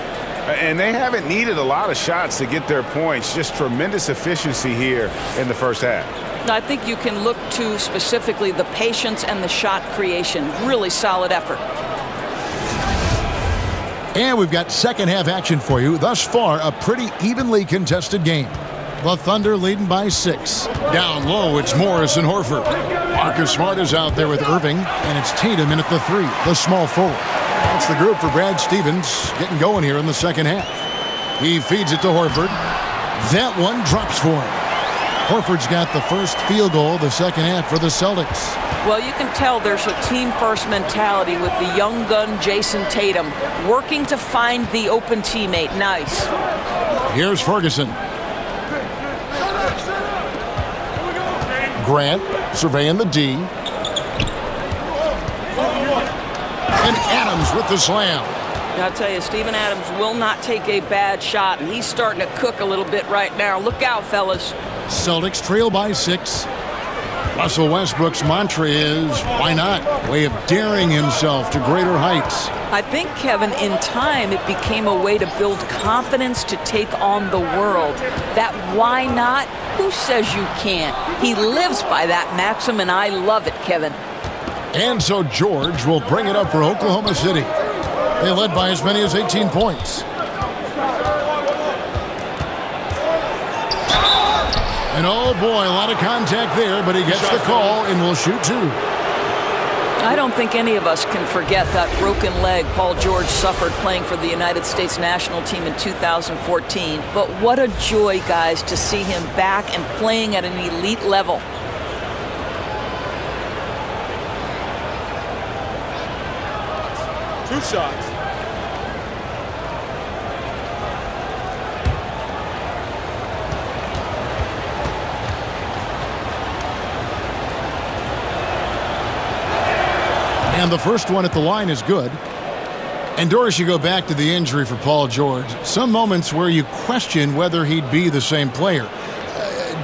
F: And they haven't needed a lot of shots to get their points. Just tremendous efficiency here in the first half.
G: I think you can look to specifically the patience and the shot creation. Really solid effort.
E: And we've got second half action for you. Thus far, a pretty evenly contested game. The Thunder leading by 6. Down low, it's Morris and Horford. Marcus Smart is out there with Irving, and it's Tatum in at the 3, the small forward. That's the group for Brad Stevens getting going here in the second half. He feeds it to Horford. That one drops for him. Horford's got the first field goal of the second half for the Celtics.
G: Well, you can tell there's a team-first mentality with the young gun Jason Tatum working to find the open teammate. Nice.
E: Here's Ferguson. Grant surveying the D. And Adams with the slam.
G: I'll tell you, Steven Adams will not take a bad shot, and he's starting to cook a little bit right now. Look out, fellas.
E: Celtics trail by 6. Russell Westbrook's mantra is, why not? Way of daring himself to greater heights.
G: I think, Kevin, in time, it became a way to build confidence to take on the world. That why not? Who says you can't? He lives by that maxim, and I love it, Kevin.
E: And so George will bring it up for Oklahoma City. They led by as many as 18 points. And oh boy, a lot of contact there, but he gets the call and will shoot 2.
G: I don't think any of us can forget that broken leg Paul George suffered playing for the United States national team in 2014. But what a joy, guys, to see him back and playing at an elite level.
K: 2 shots.
E: And the first one at the line is good. And Doris, you go back to the injury for Paul George. Some moments where you question whether he'd be the same player.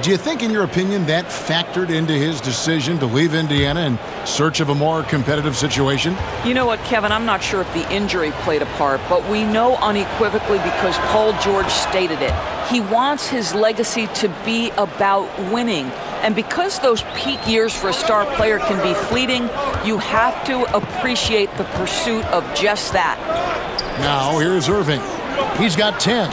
E: Do you think, in your opinion, that factored into his decision to leave Indiana in search of a more competitive situation?
G: You know what, Kevin? I'm not sure if the injury played a part, but we know unequivocally because Paul George stated it. He wants his legacy to be about winning. And because those peak years for a star player can be fleeting, you have to appreciate the pursuit of just that.
E: Now, here's Irving. He's got 10.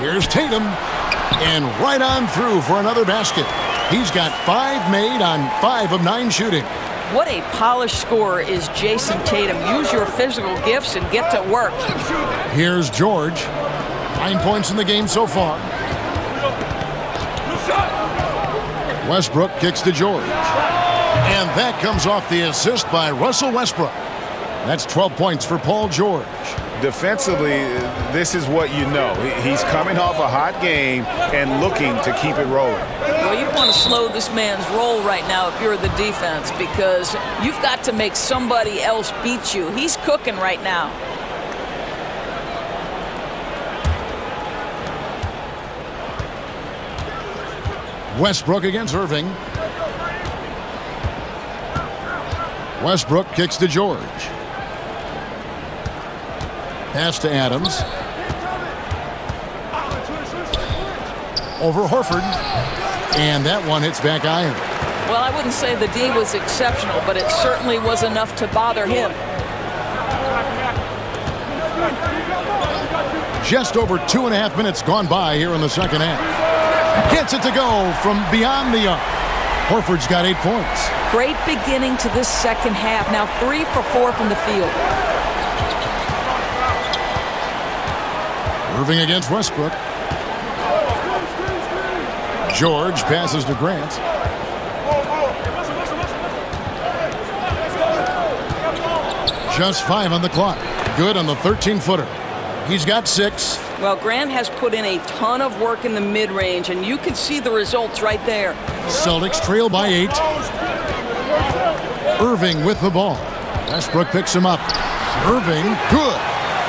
E: Here's Tatum. And right on through for another basket. He's got 5 made on 5 of 9 shooting.
G: What a polished scorer is Jason Tatum. Use your physical gifts and get to work.
E: Here's George. 9 points in the game so far. Westbrook kicks to George. And that comes off the assist by Russell Westbrook. That's 12 points for Paul George.
F: Defensively, this is what you know. He's coming off a hot game and looking to keep it rolling.
G: Well, you want to slow this man's roll right now if you're the defense because you've got to make somebody else beat you. He's cooking right now.
E: Westbrook against Irving. Westbrook kicks to George. Pass to Adams. Over Horford. And that one hits back iron.
G: Well, I wouldn't say the D was exceptional, but it certainly was enough to bother him.
E: Just over 2.5 minutes gone by here in the second half. Gets it to go from beyond the arc. Horford's got 8 points.
G: Great beginning to this second half. Now 3 for 4 from the field.
E: Irving against Westbrook. George passes to Grant. Just 5 on the clock. Good on the 13-footer. He's got 6.
G: Well, Grant has put in a ton of work in the mid-range, and you can see the results right there.
E: Celtics trail by 8. Irving with the ball. Westbrook picks him up. Irving, good.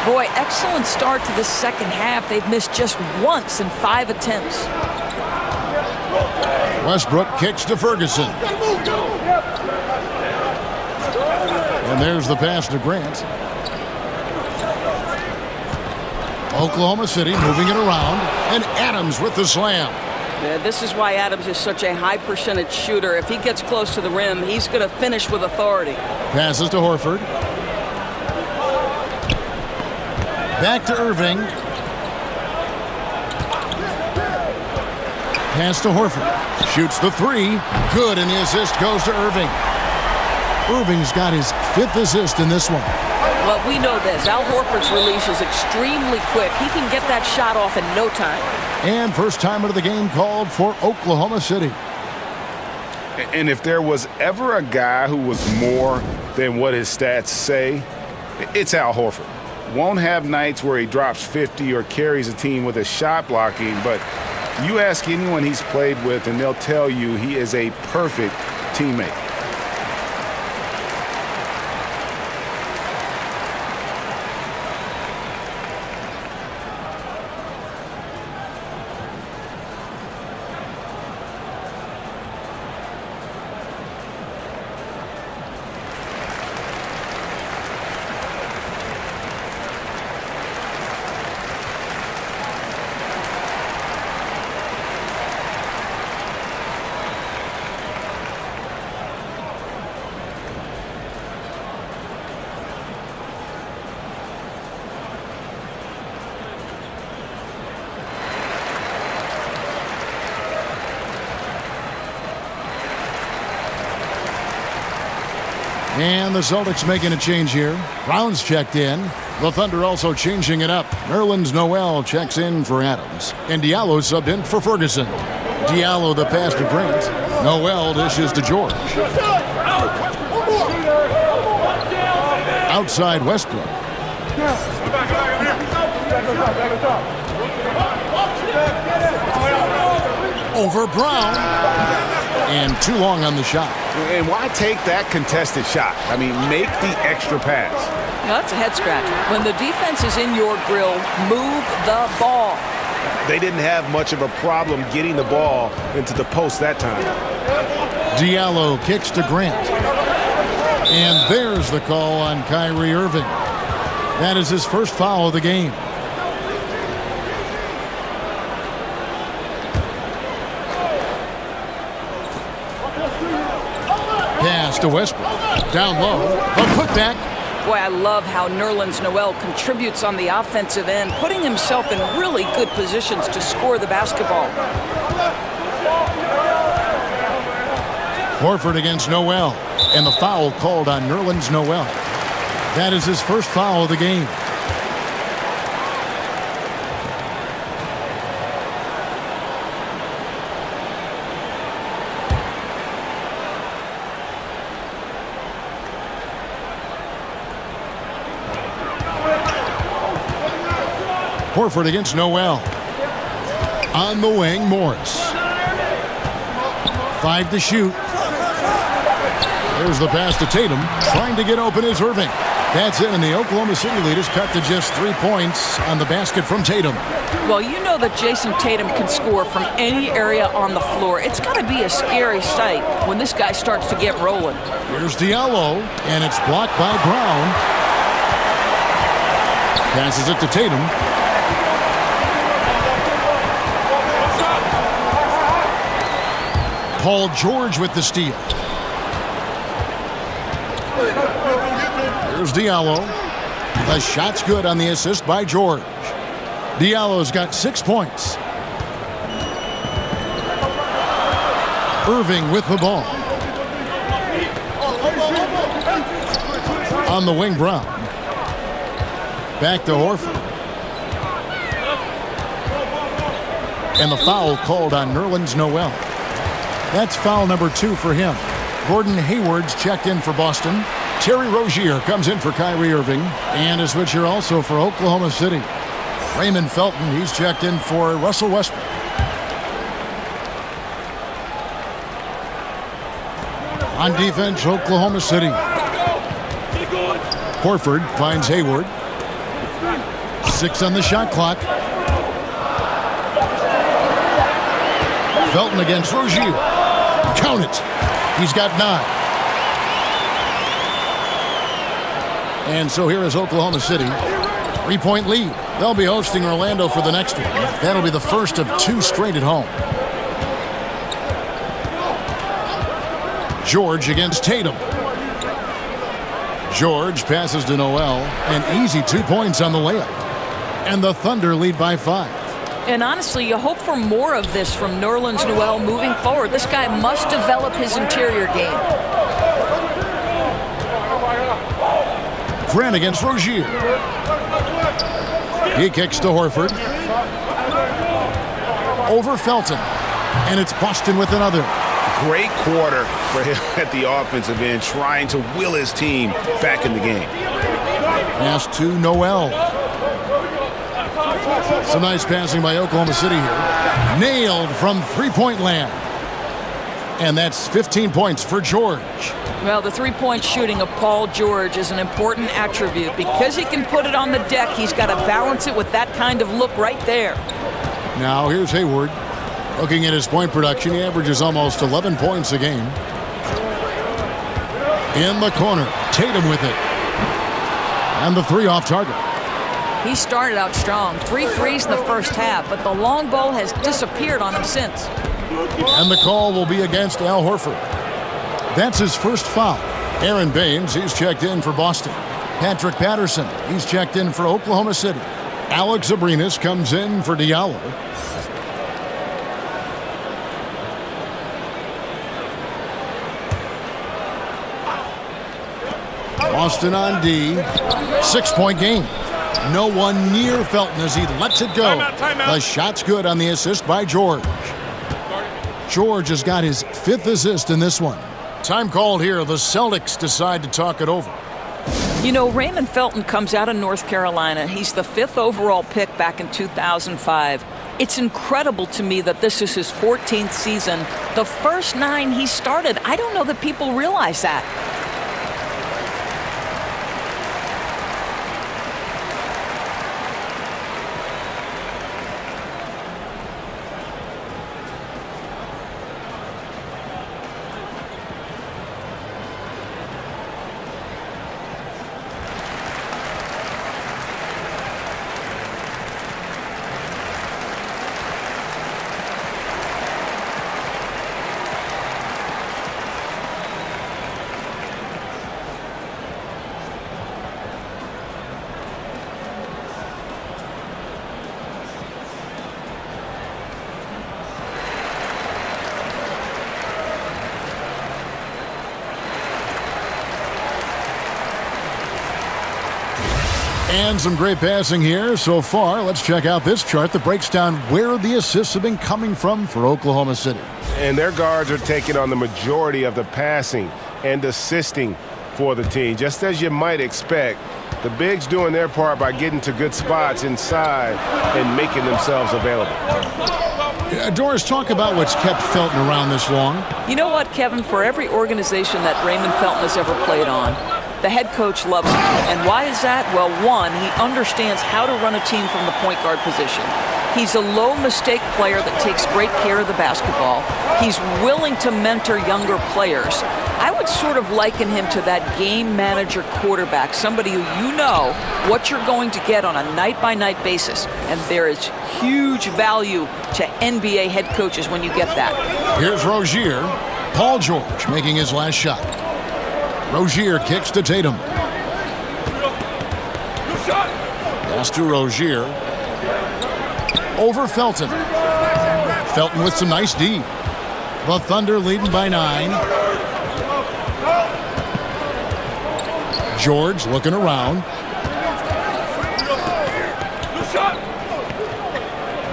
G: Boy, excellent start to the second half. They've missed just once in 5 attempts.
E: Westbrook kicks to Ferguson. And there's the pass to Grant. Oklahoma City moving it around. And Adams with the slam.
G: Yeah, this is why Adams is such a high percentage shooter. If he gets close to the rim, he's going to finish with authority.
E: Passes to Horford. Back to Irving. Pass to Horford. Shoots the 3. Good, and the assist goes to Irving. Irving's got his 5th assist in this one.
G: Well, we know this. Al Horford's release is extremely quick. He can get that shot off in no time.
E: And first time out of the game called for Oklahoma City.
F: And if there was ever a guy who was more than what his stats say, it's Al Horford. Won't have nights where he drops 50 or carries a team with his shot blocking, but you ask anyone he's played with and they'll tell you he is a perfect teammate.
E: And the Celtics making a change here. Brown's checked in. The Thunder also changing it up. Nerlens Noel checks in for Adams. And Diallo subbed in for Ferguson. Diallo the pass to Grant. Noel dishes to George. Outside Westbrook. Over Brown. And too long on the shot.
F: And why take that contested shot? I mean, make the extra pass.
G: That's a head scratcher. When the defense is in your grill, move the ball.
F: They didn't have much of a problem getting the ball into the post that time.
E: Diallo kicks to Grant. And there's the call on Kyrie Irving. That is his first foul of the game. Pass to Westbrook. Down low. A putback.
G: Boy, I love how Nerlens Noel contributes on the offensive end, putting himself in really good positions to score the basketball.
E: Horford against Noel. And the foul called on Nerlens Noel. That is his first foul of the game. Horford against Noel. On the wing, Morris. 5 to shoot. There's the pass to Tatum. Trying to get open is Irving. That's it, and the Oklahoma City lead is cut to just 3 points on the basket from Tatum.
G: Well, you know that Jason Tatum can score from any area on the floor. It's got to be a scary sight when this guy starts to get rolling.
E: Here's Diallo, and it's blocked by Brown. Passes it to Tatum. Paul George with the steal. Here's Diallo. The shot's good on the assist by George. Diallo's got 6 points. Irving with the ball. On the wing, Brown. Back to Horford. And the foul called on Nerlens Noel. That's foul number 2 for him. Gordon Hayward's checked in for Boston. Terry Rozier comes in for Kyrie Irving. And a switch here also for Oklahoma City. Raymond Felton, he's checked in for Russell Westbrook. On defense, Oklahoma City. Horford finds Hayward. 6 on the shot clock. Felton against Rozier. Count it. He's got 9. And so here is Oklahoma City. 3-point lead. They'll be hosting Orlando for the next one. That'll be the first of 2 straight at home. George against Tatum. George passes to Noel. An easy 2 points on the layup. And the Thunder lead by 5.
G: And honestly, you hope for more of this from Nerlens Noel moving forward. This guy must develop his interior game.
E: Grant against Rozier. He kicks to Horford. Over Felton. And it's Boston with another.
F: Great quarter for him at the offensive end, trying to will his team back in the game.
E: Pass to Noel. Some nice passing by Oklahoma City here. Nailed from 3-point land. And that's 15 points for George.
G: Well, the 3-point shooting of Paul George is an important attribute. Because he can put it on the deck, he's got to balance it with that kind of look right there.
E: Now here's Hayward. Looking at his point production, he averages almost 11 points a game. In the corner, Tatum with it. And the 3 off target.
G: He started out strong. 3 threes in the first half, but the long ball has disappeared on him since.
E: And the call will be against Al Horford. That's his first foul. Aaron Baines, he's checked in for Boston. Patrick Patterson, he's checked in for Oklahoma City. Alex Abrinas comes in for Diallo. Boston on D. 6-point game. No one near Felton as he lets it go.
K: Timeout.
E: The shot's good on the assist by George. George has got his 5th assist in this one. Time called here. The Celtics decide to talk it over.
G: You know, Raymond Felton comes out of North Carolina. He's the 5th overall pick back in 2005. It's incredible to me that this is his 14th season. The first 9 he started. I don't know that people realize that.
E: And some great passing here so far. Let's check out this chart that breaks down where the assists have been coming from for Oklahoma City.
K: And their guards are taking on the majority of the passing and assisting for the team. Just as you might expect, the bigs doing their part by getting to good spots inside and making themselves available.
E: Doris, talk about what's kept Felton around this long.
G: You know what, Kevin? For every organization that Raymond Felton has ever played on, the head coach loves him. And why is that? Well, one, he understands how to run a team from the point guard position. He's a low-mistake player that takes great care of the basketball. He's willing to mentor younger players. I would sort of liken him to that game manager quarterback, somebody who you know what you're going to get on a night-by-night basis. And there is huge value to NBA head coaches when you get that.
E: Here's Rozier. Paul George making his last shot. Rozier kicks to Tatum. Pass to Rozier. Over Felton. Felton with some nice D. The Thunder leading by 9. George looking around.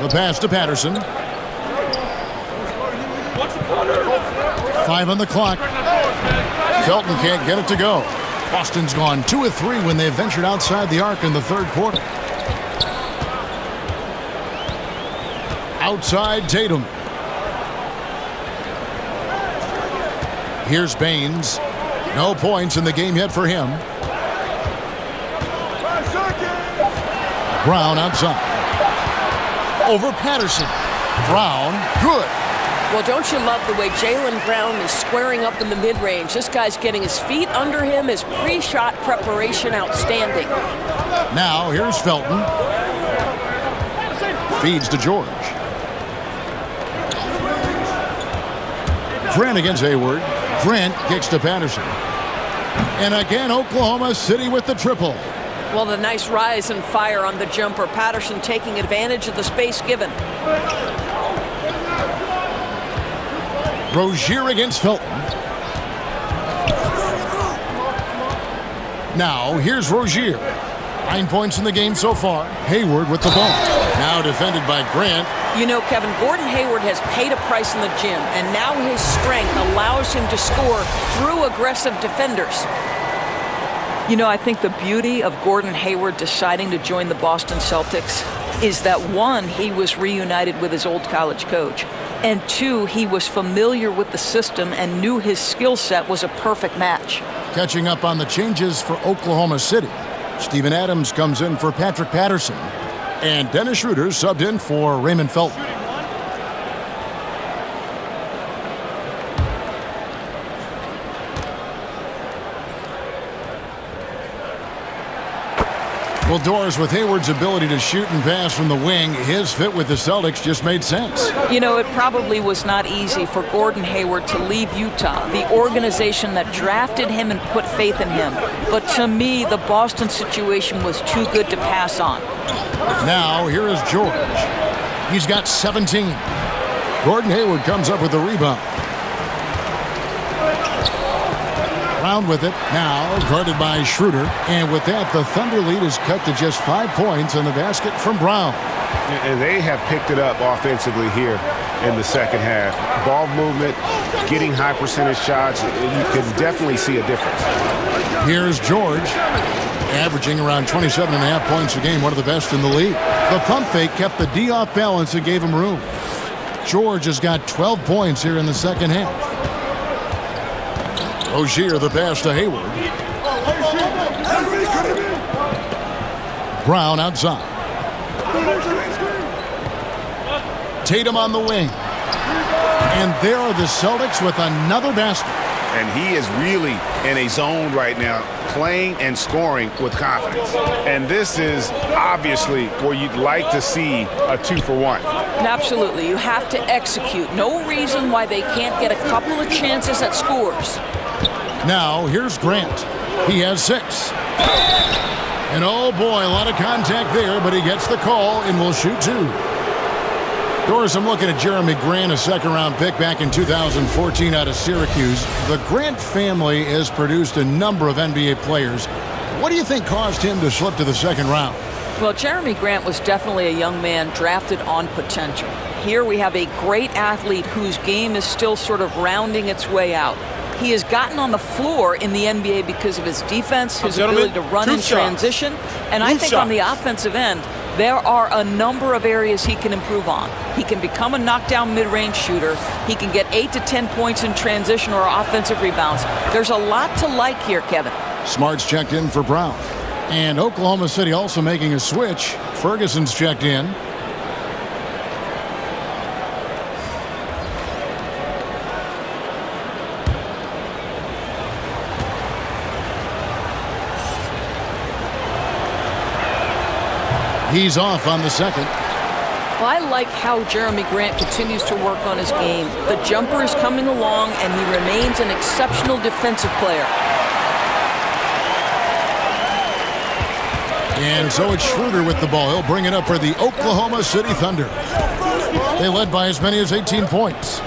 E: The pass to Patterson. 5 on the clock. Felton can't get it to go. Boston's gone 2 of 3 when they ventured outside the arc in the third quarter. Outside Tatum. Here's Baines. No points in the game yet for him. Brown outside. Over Patterson. Brown, good.
I: Well, don't you love the way Jaylen Brown is squaring up in the mid-range? This guy's getting his feet under him, his pre-shot preparation outstanding.
E: Now, here's Felton. Feeds to George. Grant against Hayward. Grant kicks to Patterson. And again, Oklahoma City with the triple.
I: Well, the nice rise and fire on the jumper. Patterson taking advantage of the space given.
E: Rozier against Felton. Now, here's Rozier. 9 points in the game so far. Hayward with the ball. Now defended by Grant.
I: You know, Kevin, Gordon Hayward has paid a price in the gym, and now his strength allows him to score through aggressive defenders.
G: You know, I think the beauty of Gordon Hayward deciding to join the Boston Celtics is that, one, he was reunited with his old college coach, and two, he was familiar with the system and knew his skill set was a perfect match.
E: Catching up on the changes for Oklahoma City. Steven Adams comes in for Patrick Patterson. And Dennis Schroeder subbed in for Raymond Felton. Well, Doris, with Hayward's ability to shoot and pass from the wing, his fit with the Celtics just made sense.
G: You know, it probably was not easy for Gordon Hayward to leave Utah, the organization that drafted him and put faith in him. But to me, the Boston situation was too good to pass on.
E: Now, here is George. He's got 17. Gordon Hayward comes up with the rebound. Brown with it. Now guarded by Schroeder. And with that, the Thunder lead is cut to just 5 points on the basket from Brown.
K: And they have picked it up offensively here in the second half. Ball movement, getting high percentage shots. You can definitely see a difference.
E: Here's George, averaging around 27.5 points a game, one of the best in the league. The pump fake kept the D off balance and gave him room. George has got 12 points here in the second half. Rozier the pass to Hayward. Brown outside. Tatum on the wing. And there are the Celtics with another basket.
F: And he is really in a zone right now, playing and scoring with confidence. And this is obviously where you'd like to see a 2-for-1.
G: Absolutely. You have to execute. No reason why they can't get a couple of chances at scores.
E: Now, here's Grant. He has 6. And oh boy, a lot of contact there, but he gets the call and will shoot 2. Doris, I'm looking at Jeremy Grant, a second-round pick back in 2014 out of Syracuse. The Grant family has produced a number of NBA players. What do you think caused him to slip to the second round?
G: Well, Jeremy Grant was definitely a young man drafted on potential. Here we have a great athlete whose game is still sort of rounding its way out. He has gotten on the floor in the NBA because of his defense, his ability to run in transition, and I think on the offensive end, there are a number of areas he can improve on. He can become a knockdown mid-range shooter. He can get 8 to 10 points in transition or offensive rebounds. There's a lot to like here, Kevin.
E: Smart's checked in for Brown. And Oklahoma City also making a switch. Ferguson's checked in. He's off on the second.
G: Well, I like how Jeremy Grant continues to work on his game. The jumper is coming along, and he remains an exceptional defensive player.
E: And so it's Schroeder with the ball. He'll bring it up for the Oklahoma City Thunder. They led by as many as 18 points.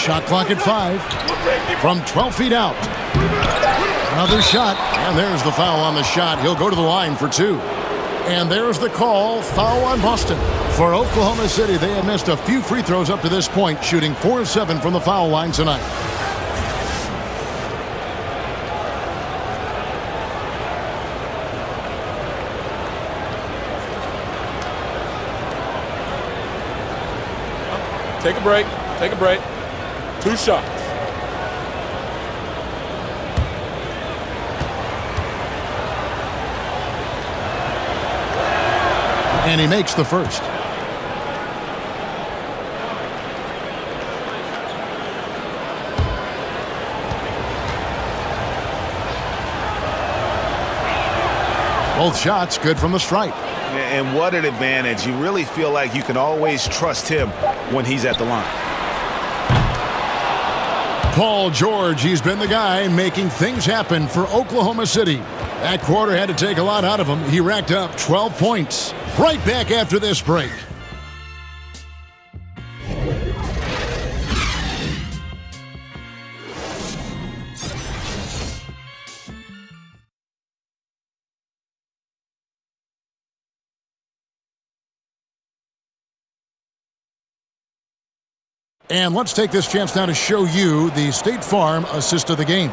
E: Shot clock at 5 from 12 feet out. Another shot, and there's the foul on the shot. He'll go to the line for 2. And there's the call, foul on Boston. For Oklahoma City, they have missed a few free throws up to this point, shooting 4 of 7 from the foul line tonight.
O: Take a break. Take a break. 2 shots.
E: And he makes the first. Both shots good from the stripe.
F: And what an advantage. You really feel like you can always trust him when he's at the line.
E: Paul George, he's been the guy making things happen for Oklahoma City. That quarter had to take a lot out of him. He racked up 12 points. Right back after this break. And let's take this chance now to show you the State Farm assist of the game.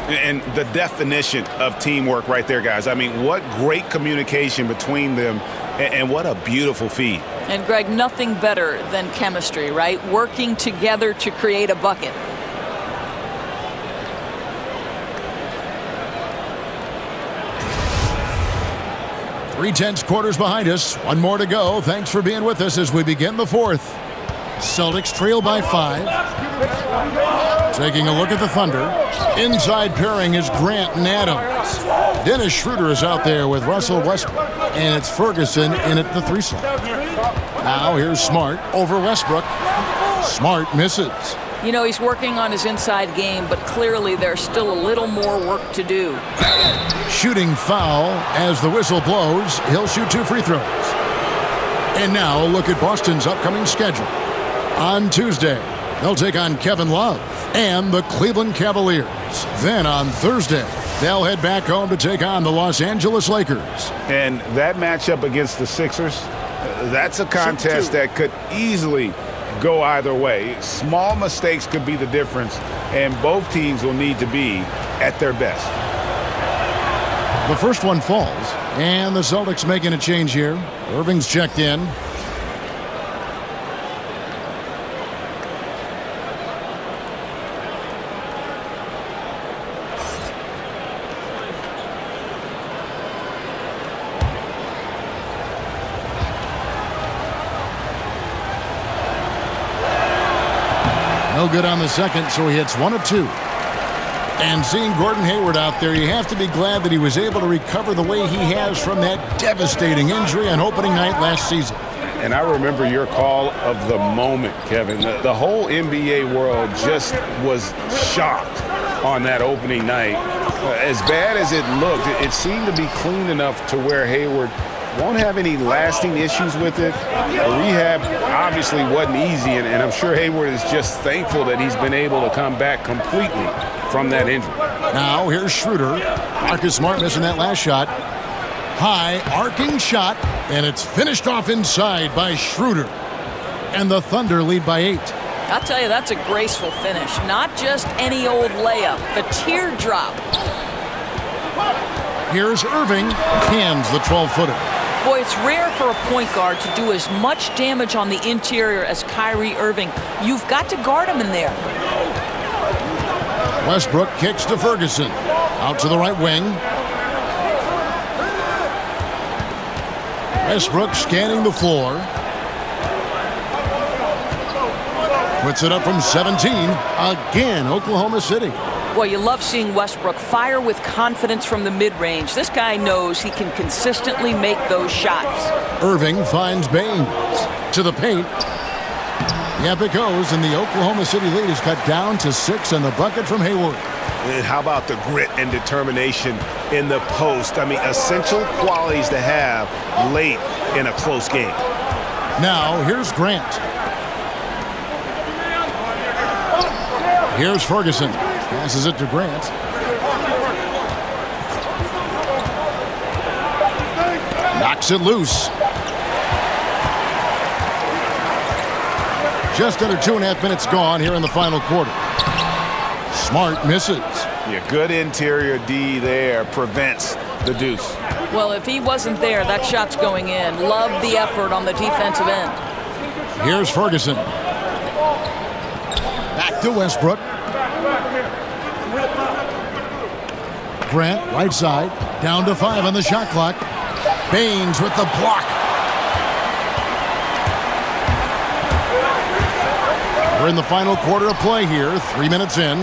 F: And the definition of teamwork right there, guys. I mean, what great communication between them, and what a beautiful feed.
G: And, Greg, nothing better than chemistry, right? Working together to create a bucket.
E: Three-tenths quarters behind us. One more to go. Thanks for being with us as we begin the fourth. Celtics trail by 5. Taking a look at the Thunder. Inside pairing is Grant and Adams. Dennis Schroeder is out there with Russell Westbrook. And it's Ferguson in at the 3 slot. Now here's Smart over Westbrook. Smart misses.
G: You know, he's working on his inside game, but clearly there's still a little more work to do.
E: Shooting foul as the whistle blows. He'll shoot 2 free throws. And now look at Boston's upcoming schedule. On Tuesday, they'll take on Kevin Love and the Cleveland Cavaliers. Then on Thursday, they'll head back home to take on the Los Angeles Lakers.
F: And that matchup against the Sixers, That's a contest that could easily go either way. Small mistakes could be the difference, and both teams will need to be at their best.
E: The first one falls, and the Celtics making a change here. Irving's checked in. No good on the second, so he hits 1 of 2. And seeing Gordon Hayward out there, you have to be glad that he was able to recover the way he has from that devastating injury on opening night last season.
F: And I remember your call of the moment, Kevin. The whole NBA world just was shocked on that opening night. As bad as it looked, it seemed to be clean enough to where Hayward won't have any lasting issues with it. The rehab obviously wasn't easy, and I'm sure Hayward is just thankful that he's been able to come back completely from that injury.
E: Now here's Schroeder. Marcus Smart missing that last shot. High arcing shot, and it's finished off inside by Schroeder. And the Thunder lead by 8.
G: I'll tell you, that's a graceful finish. Not just any old layup. The teardrop.
E: Here's Irving. Hands the 12-footer.
G: Boy, it's rare for a point guard to do as much damage on the interior as Kyrie Irving. You've got to guard him in there.
E: Westbrook kicks to Ferguson. Out to the right wing. Westbrook scanning the floor. Puts it up from 17. Again, Oklahoma City.
G: Well, you love seeing Westbrook fire with confidence from the mid-range. This guy knows he can consistently make those shots.
E: Irving finds Baines to the paint. Yep, it goes, and the Oklahoma City lead is cut down to 6 and the bucket from Hayward.
F: And how about the grit and determination in the post? I mean, essential qualities to have late in a close game.
E: Now, here's Grant. Here's Ferguson. Passes it to Grant. Knocks it loose. Just under 2.5 minutes gone here in the final quarter. Smart misses.
F: Yeah, good interior D there prevents the deuce.
G: Well, if he wasn't there, that shot's going in. Love the effort on the defensive end.
E: Here's Ferguson. Back to Westbrook. Grant, right side, down to 5 on the shot clock. Baines with the block. We're in the final quarter of play here, 3 minutes in.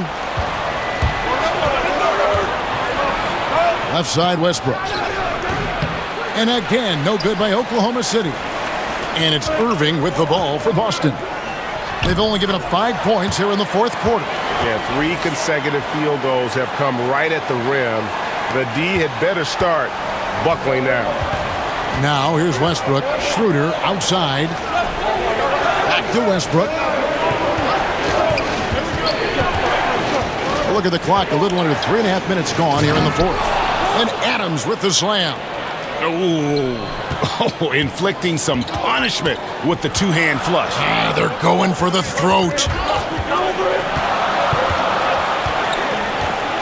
E: Left side, Westbrook. And again, no good by Oklahoma City. And it's Irving with the ball for Boston. They've only given up 5 points here in the fourth quarter.
K: Yeah, 3 consecutive field goals have come right at the rim. The D had better start buckling down.
E: Now here's Westbrook. Schroeder outside. Back to Westbrook. Look at the clock. A little under 3.5 minutes gone here in the fourth. And Adams with the slam.
F: Oh, inflicting some punishment with the two-hand flush.
E: They're going for the throat.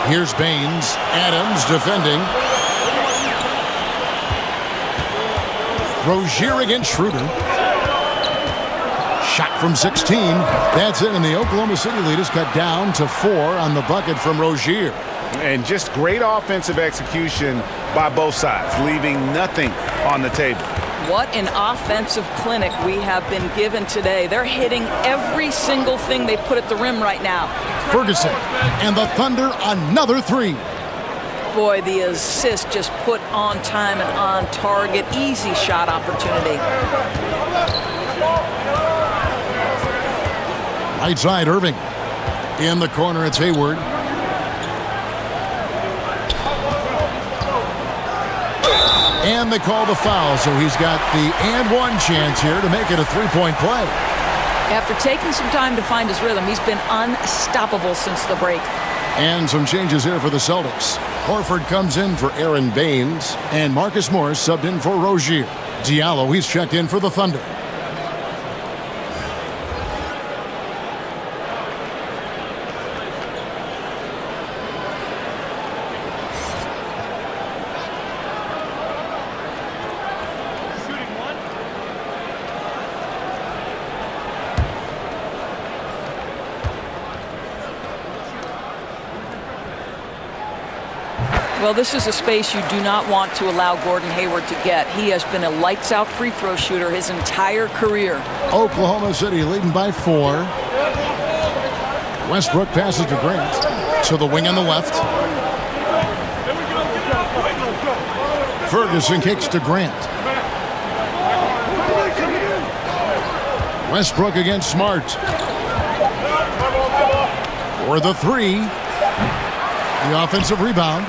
E: Here's Baines. Adams defending. Rozier against Schroeder. Shot from 16. That's it, and the Oklahoma City lead is cut down to 4 on the bucket from Rozier.
F: And just great offensive execution by both sides, leaving nothing on the table.
G: What an offensive clinic we have been given today. They're hitting every single thing they put at the rim right now.
E: Ferguson and the Thunder, another 3.
G: Boy, the assist just put on time and on target. Easy shot opportunity.
E: Right side, Irving. In the corner, it's Hayward. And they call the foul, so he's got the and one chance here to make it a 3-point play.
G: After taking some time to find his rhythm, he's been unstoppable since the break.
E: And some changes here for the Celtics. Horford comes in for Aaron Baines, and Marcus Morris subbed in for Rozier. Diallo, he's checked in for the Thunder.
G: Well, this is a space you do not want to allow Gordon Hayward to get. He has been a lights-out free throw shooter his entire career.
E: Oklahoma City leading by 4. Westbrook passes to Grant. To the wing on the left. Ferguson kicks to Grant. Westbrook against Smart. For the 3. The offensive rebound.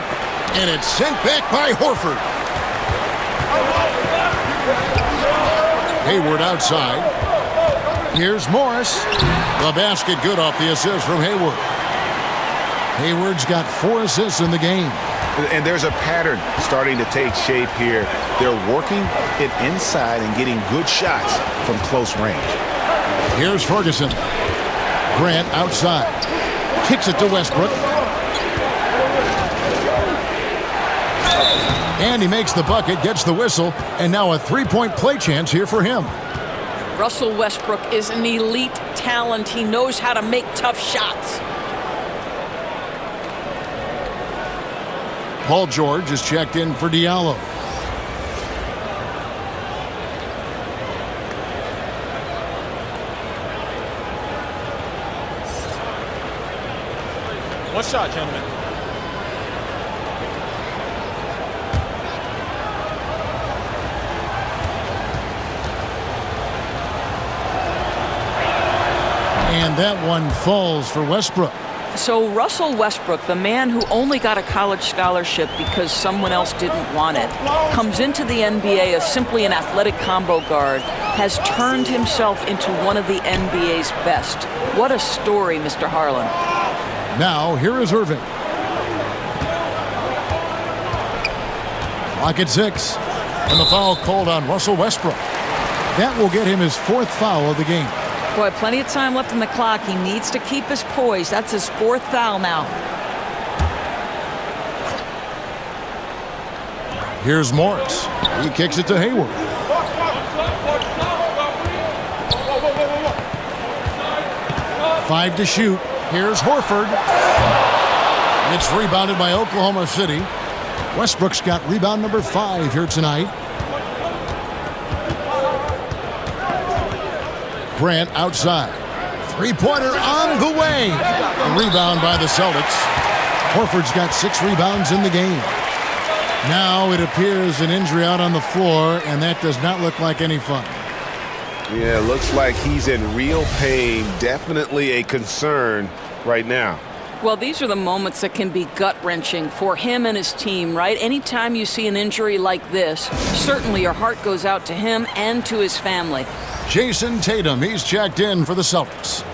E: And it's sent back by Horford. Hayward outside. Here's Morris. The basket good off the assist from Hayward. Hayward's got 4 assists in the game.
F: And there's a pattern starting to take shape here. They're working it inside and getting good shots from close range.
E: Here's Ferguson. Grant outside. Kicks it to Westbrook. And he makes the bucket, gets the whistle, and now a 3-point play chance here for him.
G: Russell Westbrook is an elite talent. He knows how to make tough shots.
E: Paul George is checked in for Diallo.
O: One shot, gentlemen.
E: And that one falls for Westbrook.
G: So Russell Westbrook, the man who only got a college scholarship because someone else didn't want it, comes into the NBA as simply an athletic combo guard, has turned himself into one of the NBA's best. What a story, Mr. Harlan.
E: Now, here is Irving. Clock at 6. And the foul called on Russell Westbrook. That will get him his 4th foul of the game.
G: Boy, plenty of time left in the clock. He needs to keep his poise. That's his 4th foul now.
E: Here's Morris. He kicks it to Hayward. Five to shoot. Here's Horford. It's rebounded by Oklahoma City. Westbrook's got rebound number 5 here tonight. Grant outside. 3-pointer on the way. A rebound by the Celtics. Horford's got 6 rebounds in the game. Now it appears an injury out on the floor, and that does not look like any fun.
F: Yeah, looks like he's in real pain. Definitely a concern right now.
G: Well, these are the moments that can be gut-wrenching for him and his team, right? Anytime you see an injury like this, certainly your heart goes out to him and to his family.
E: Jason Tatum, he's checked in for the Celtics.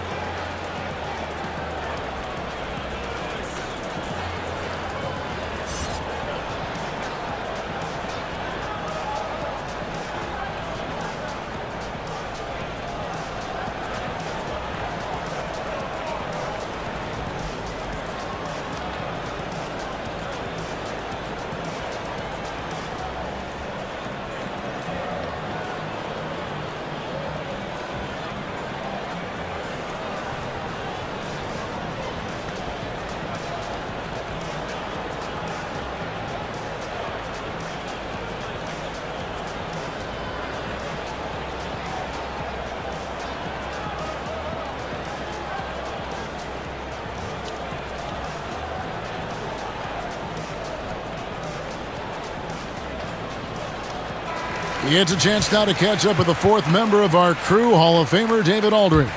E: He gets a chance now to catch up with the 4th member of our crew, Hall of Famer David Aldridge.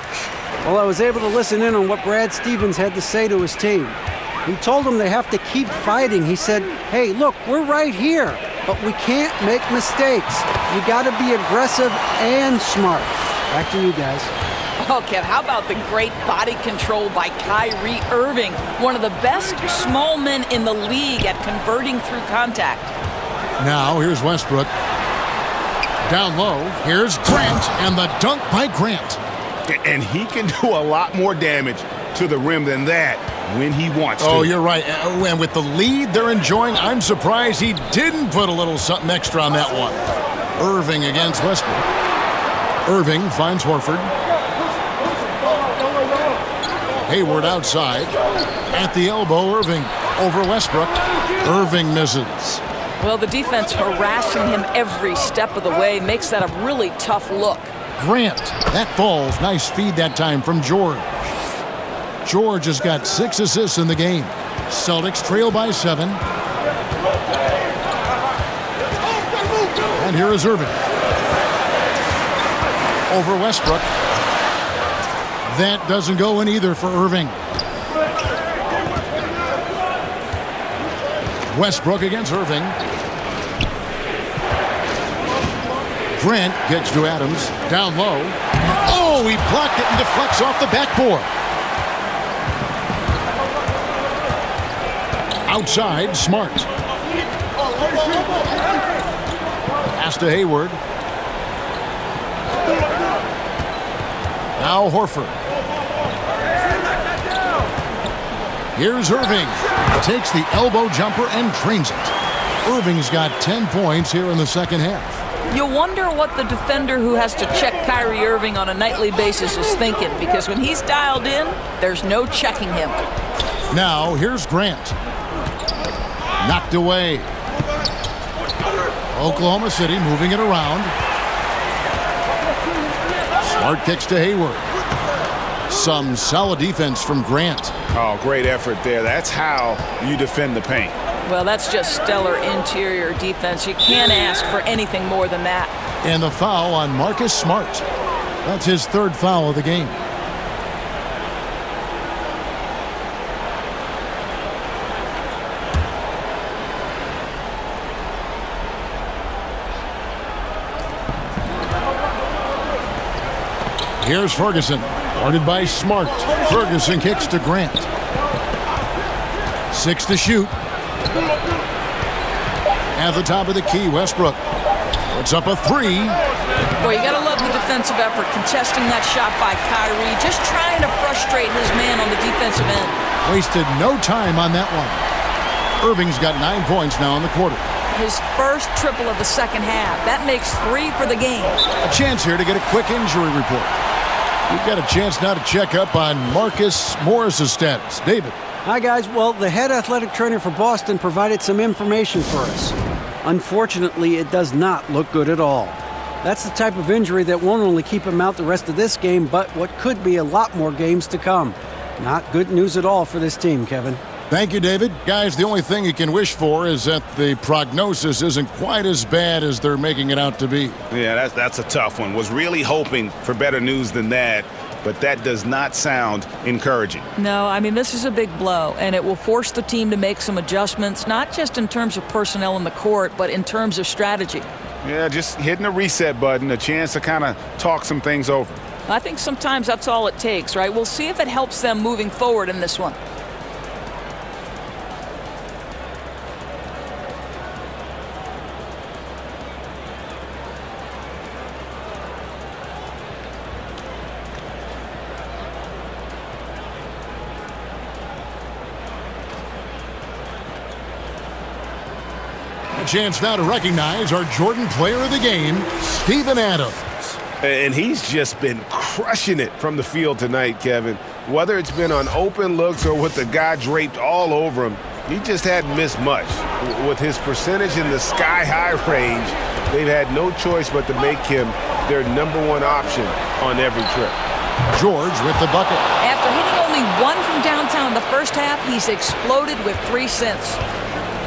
H: Well, I was able to listen in on what Brad Stevens had to say to his team. He told them they have to keep fighting. He said, hey, look, we're right here, but we can't make mistakes. You got to be aggressive and smart. Back to you guys.
G: Oh, Kev, how about the great body control by Kyrie Irving, one of the best small men in the league at converting through contact.
E: Now, here's Westbrook. Down low, here's Grant, and the dunk by Grant.
F: And he can do a lot more damage to the rim than that when he wants to.
E: Oh, you're right. And with the lead they're enjoying, I'm surprised he didn't put a little something extra on that one. Irving against Westbrook. Irving finds Horford. Hayward outside. At the elbow, Irving over Westbrook. Irving misses.
G: Well, the defense harassing him every step of the way makes that a really tough look.
E: Grant, that falls. Nice feed that time from George. George has got 6 assists in the game. Celtics trail by 7. And here is Irving. Over Westbrook. That doesn't go in either for Irving. Westbrook against Irving. Grant gets to Adams. Down low. And oh, he blocked it and deflects off the backboard. Outside, Smart. Pass to Hayward. Now Horford. Here's Irving. Takes the elbow jumper and drains it. Irving's got 10 points here in the second half.
G: You wonder what the defender who has to check Kyrie Irving on a nightly basis is thinking, because when he's dialed in, there's no checking him.
E: Now, here's Grant. Knocked away. Oklahoma City moving it around. Smart kicks to Hayward. Some solid defense from Grant.
F: Oh, great effort there. That's how you defend the paint.
G: Well, that's just stellar interior defense. You can't ask for anything more than that.
E: And the foul on Marcus Smart. That's his 3rd foul of the game. Here's Ferguson, guarded by Smart. Ferguson kicks to Grant. 6 to shoot. At the top of the key, Westbrook puts up a 3.
G: Boy, you gotta love the defensive effort, contesting that shot by Kyrie, just trying to frustrate his man on the defensive end.
E: Wasted no time on that one. Irving's got 9 points now in the quarter.
G: His first triple of the second half. That makes 3 for the game.
E: A chance here to get a quick injury report. We've got a chance now to check up on Marcus Morris's status. David.
H: Hi, guys. Well, the head athletic trainer for Boston provided some information for us. Unfortunately, it does not look good at all. That's the type of injury that won't only keep him out the rest of this game, but what could be a lot more games to come. Not good news at all for this team, Kevin.
E: Thank you, David. Guys, the only thing you can wish for is that the prognosis isn't quite as bad as they're making it out to be.
F: Yeah, that's a tough one. Was really hoping for better news than that, but that does not sound encouraging.
G: No, I mean, this is a big blow, and it will force the team to make some adjustments, not just in terms of personnel in the court, but in terms of strategy.
F: Yeah, just hitting a reset button, a chance to kind of talk some things over.
G: I think sometimes that's all it takes, right? We'll see if it helps them moving forward in this one.
E: A chance now to recognize our Jordan Player of the Game, Steven Adams.
K: And he's just been crushing it from the field tonight, Kevin. Whether it's been on open looks or with the guy draped all over him, he just hadn't missed much. With his percentage in the sky-high range, they've had no choice but to make him their #1 option on every trip.
E: George with the bucket.
G: After hitting only 1 from downtown in the first half, he's exploded with 3 since.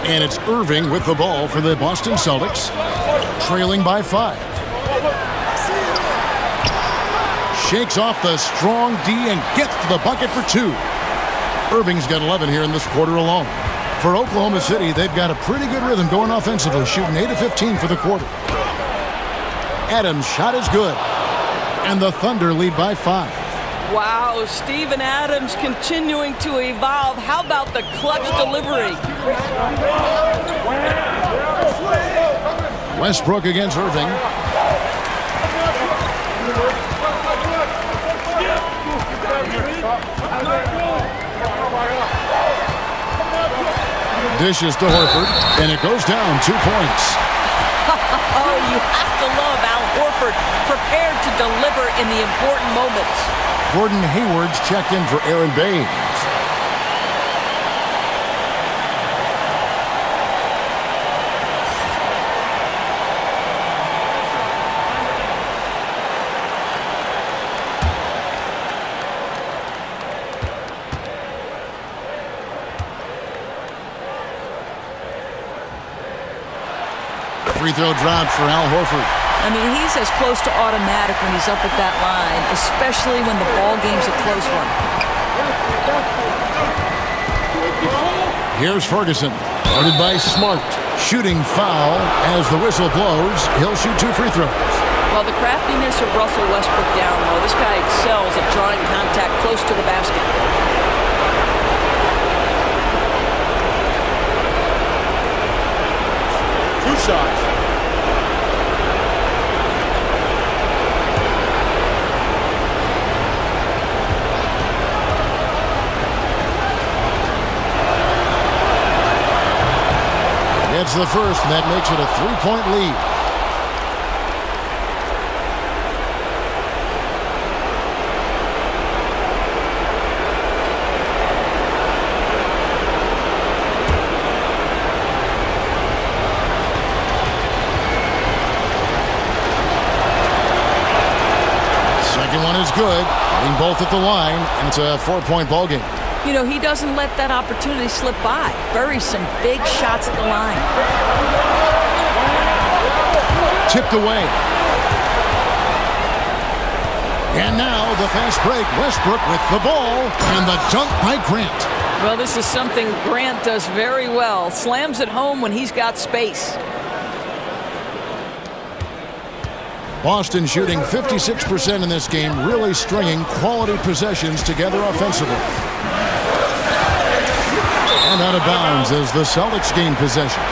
E: And it's Irving with the ball for the Boston Celtics, trailing by 5. Shakes off the strong D and gets to the bucket for 2. Irving's got 11 here in this quarter alone. For Oklahoma City, they've got a pretty good rhythm going offensively, shooting 8 of 15 for the quarter. Adams' shot is good, and the Thunder lead by 5.
G: Wow, Steven Adams continuing to evolve. How about the clutch delivery?
E: Westbrook against Irving. Dishes to Horford, and it goes down 2 points.
I: Oh, you have to love Al Horford, prepared to deliver in the important moments.
E: Gordon Hayward's checked in for Aaron Baines. Free throw dropped for Al Horford.
G: I mean, he's as close to automatic when he's up at that line, especially when the ball game's a close one.
E: Here's Ferguson, guarded by Smart. Shooting foul as the whistle blows. He'll shoot 2 free throws.
I: Well, the craftiness of Russell Westbrook down low. This guy excels at drawing contact close to the basket.
O: Two shots.
E: It's the first, and that makes it a 3-point lead. Second one is good. Getting both at the line, and it's a 4-point ball game.
G: You know, he doesn't let that opportunity slip by. Buries some big shots at the line.
E: Tipped away. And now the fast break. Westbrook with the ball, and the dunk by Grant.
G: Well, this is something Grant does very well. Slams it home when he's got space.
E: Boston shooting 56% in this game, really stringing quality possessions together offensively. And out of bounds as the Celtics gain possession.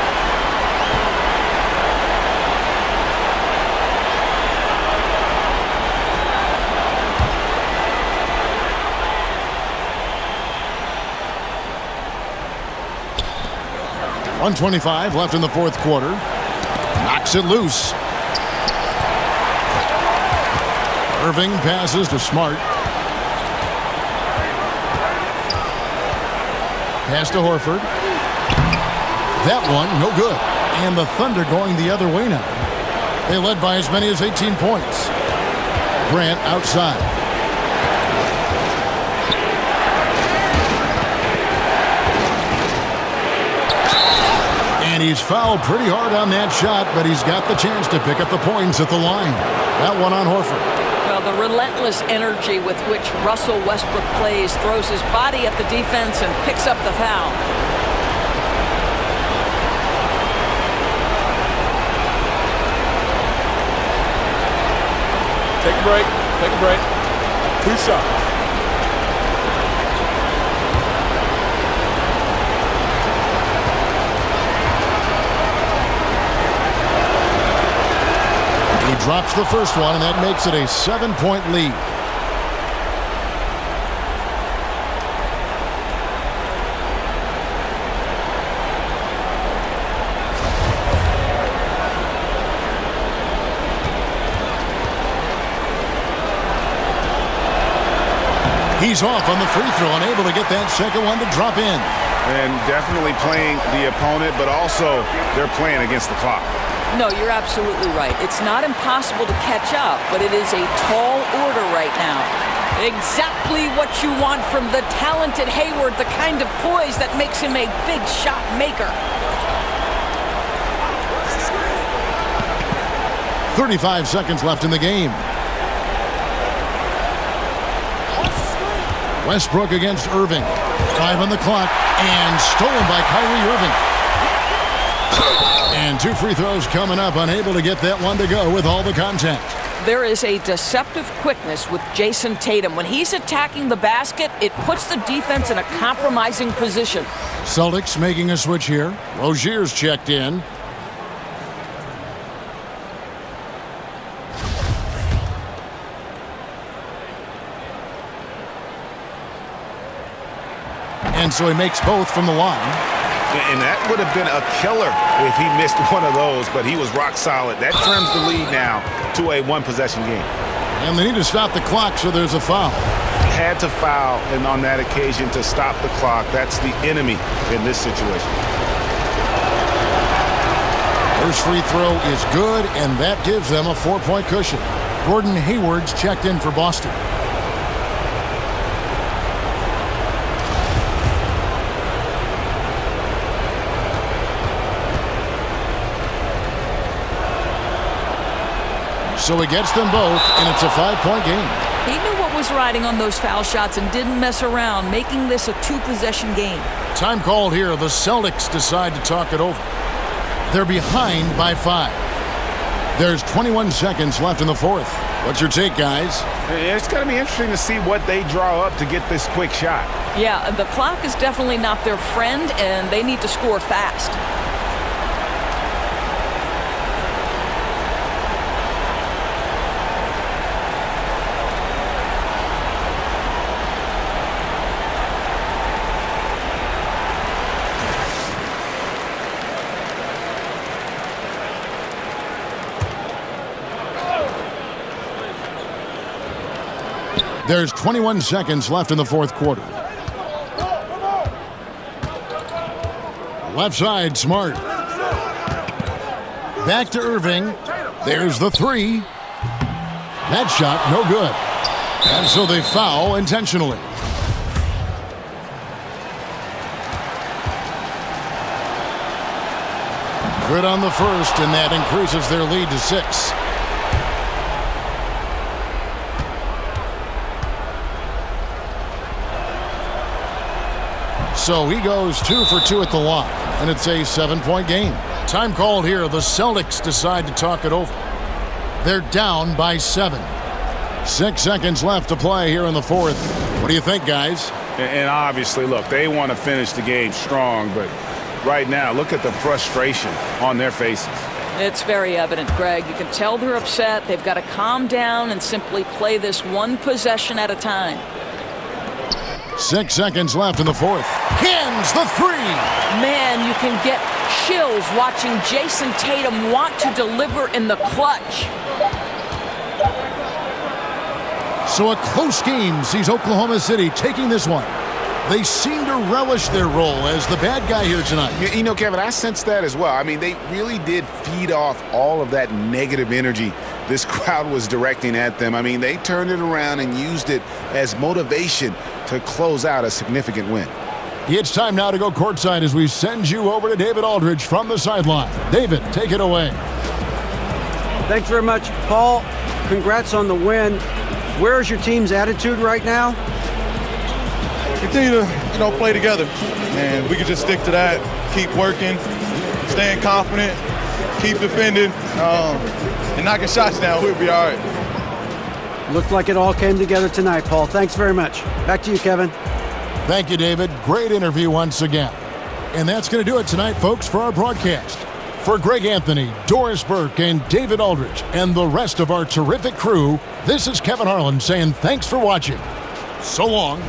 E: .125 left in the fourth quarter. Knocks it loose. Irving passes to Smart. Pass to Horford. That one, no good. And the Thunder going the other way now. They led by as many as 18 points. Grant outside. And he's fouled pretty hard on that shot, but he's got the chance to pick up the points at the line. That one on Horford.
G: Well, the relentless energy with which Russell Westbrook plays, throws his body at the defense and picks up the foul.
O: Take a break. Take a break. 2 shots.
E: He drops the first one, and that makes it a 7-point lead. He's off on the free throw, unable to get that second one to drop in.
F: And definitely playing the opponent, but also they're playing against the clock.
G: No, you're absolutely right. It's not impossible to catch up, but it is a tall order right now. Exactly what you want from the talented Hayward, the kind of poise that makes him a big shot maker.
E: 35 seconds left in the game. Westbrook against Irving. 5 on the clock, and stolen by Kyrie Irving. And 2 free throws coming up, unable to get that one to go with all the contact.
G: There is a deceptive quickness with Jason Tatum. When he's attacking the basket, it puts the defense in a compromising position.
E: Celtics making a switch here. Rozier's checked in. And so he makes both from the line.
F: And that would have been a killer if he missed one of those, but he was rock solid. That trims the lead now to a one-possession game.
E: And they need to stop the clock, so there's a foul.
F: Had to foul, and on that occasion to stop the clock. That's the enemy in this situation.
E: First free throw is good, and that gives them a 4-point cushion. Gordon Hayward's checked in for Boston. So he gets them both, and it's a 5-point game.
G: He knew what was riding on those foul shots and didn't mess around, making this a 2-possession game.
E: Time called here. The Celtics decide to talk it over. They're behind by 5. There's 21 seconds left in the fourth. What's your take, guys?
F: It's going to be interesting to see what they draw up to get this quick shot.
G: Yeah, the clock is definitely not their friend, and they need to score fast.
E: There's 21 seconds left in the fourth quarter. Left side, Smart. Back to Irving. There's the 3. That shot, no good. And so they foul intentionally. Good on the first, and that increases their lead to 6. So he goes 2 for 2 at the line, and it's a 7-point game. Time called here. The Celtics decide to talk it over. They're down by 7. 6 seconds left to play here in the fourth. What do you think, guys?
F: And obviously, look, they want to finish the game strong, but right now, look at the frustration on their faces.
G: It's very evident, Greg. You can tell they're upset. They've got to calm down and simply play this one possession at a time.
E: 6 seconds left in the fourth. Hands the 3.
G: Man, you can get chills watching Jason Tatum want to deliver in the clutch.
E: So a close game sees Oklahoma City taking this one. They seem to relish their role as the bad guy here tonight.
F: You know, Kevin, I sense that as well. I mean, they really did feed off all of that negative energy this crowd was directing at them. I mean, they turned it around and used it as motivation to close out a significant win.
E: It's time now to go courtside as we send you over to David Aldridge from the sideline. David, take it away.
H: Thanks very much, Paul. Congrats on the win. Where's your team's attitude right now?
P: Continue to, play together. And we can just stick to that, keep working, staying confident, keep defending, and knocking shots down. We'll be all right.
H: Looked like it all came together tonight, Paul. Thanks very much. Back to you, Kevin.
E: Thank you, David. Great interview once again. And that's going to do it tonight, folks, for our broadcast. For Greg Anthony, Doris Burke, and David Aldridge, and the rest of our terrific crew, this is Kevin Harlan saying thanks for watching. So long.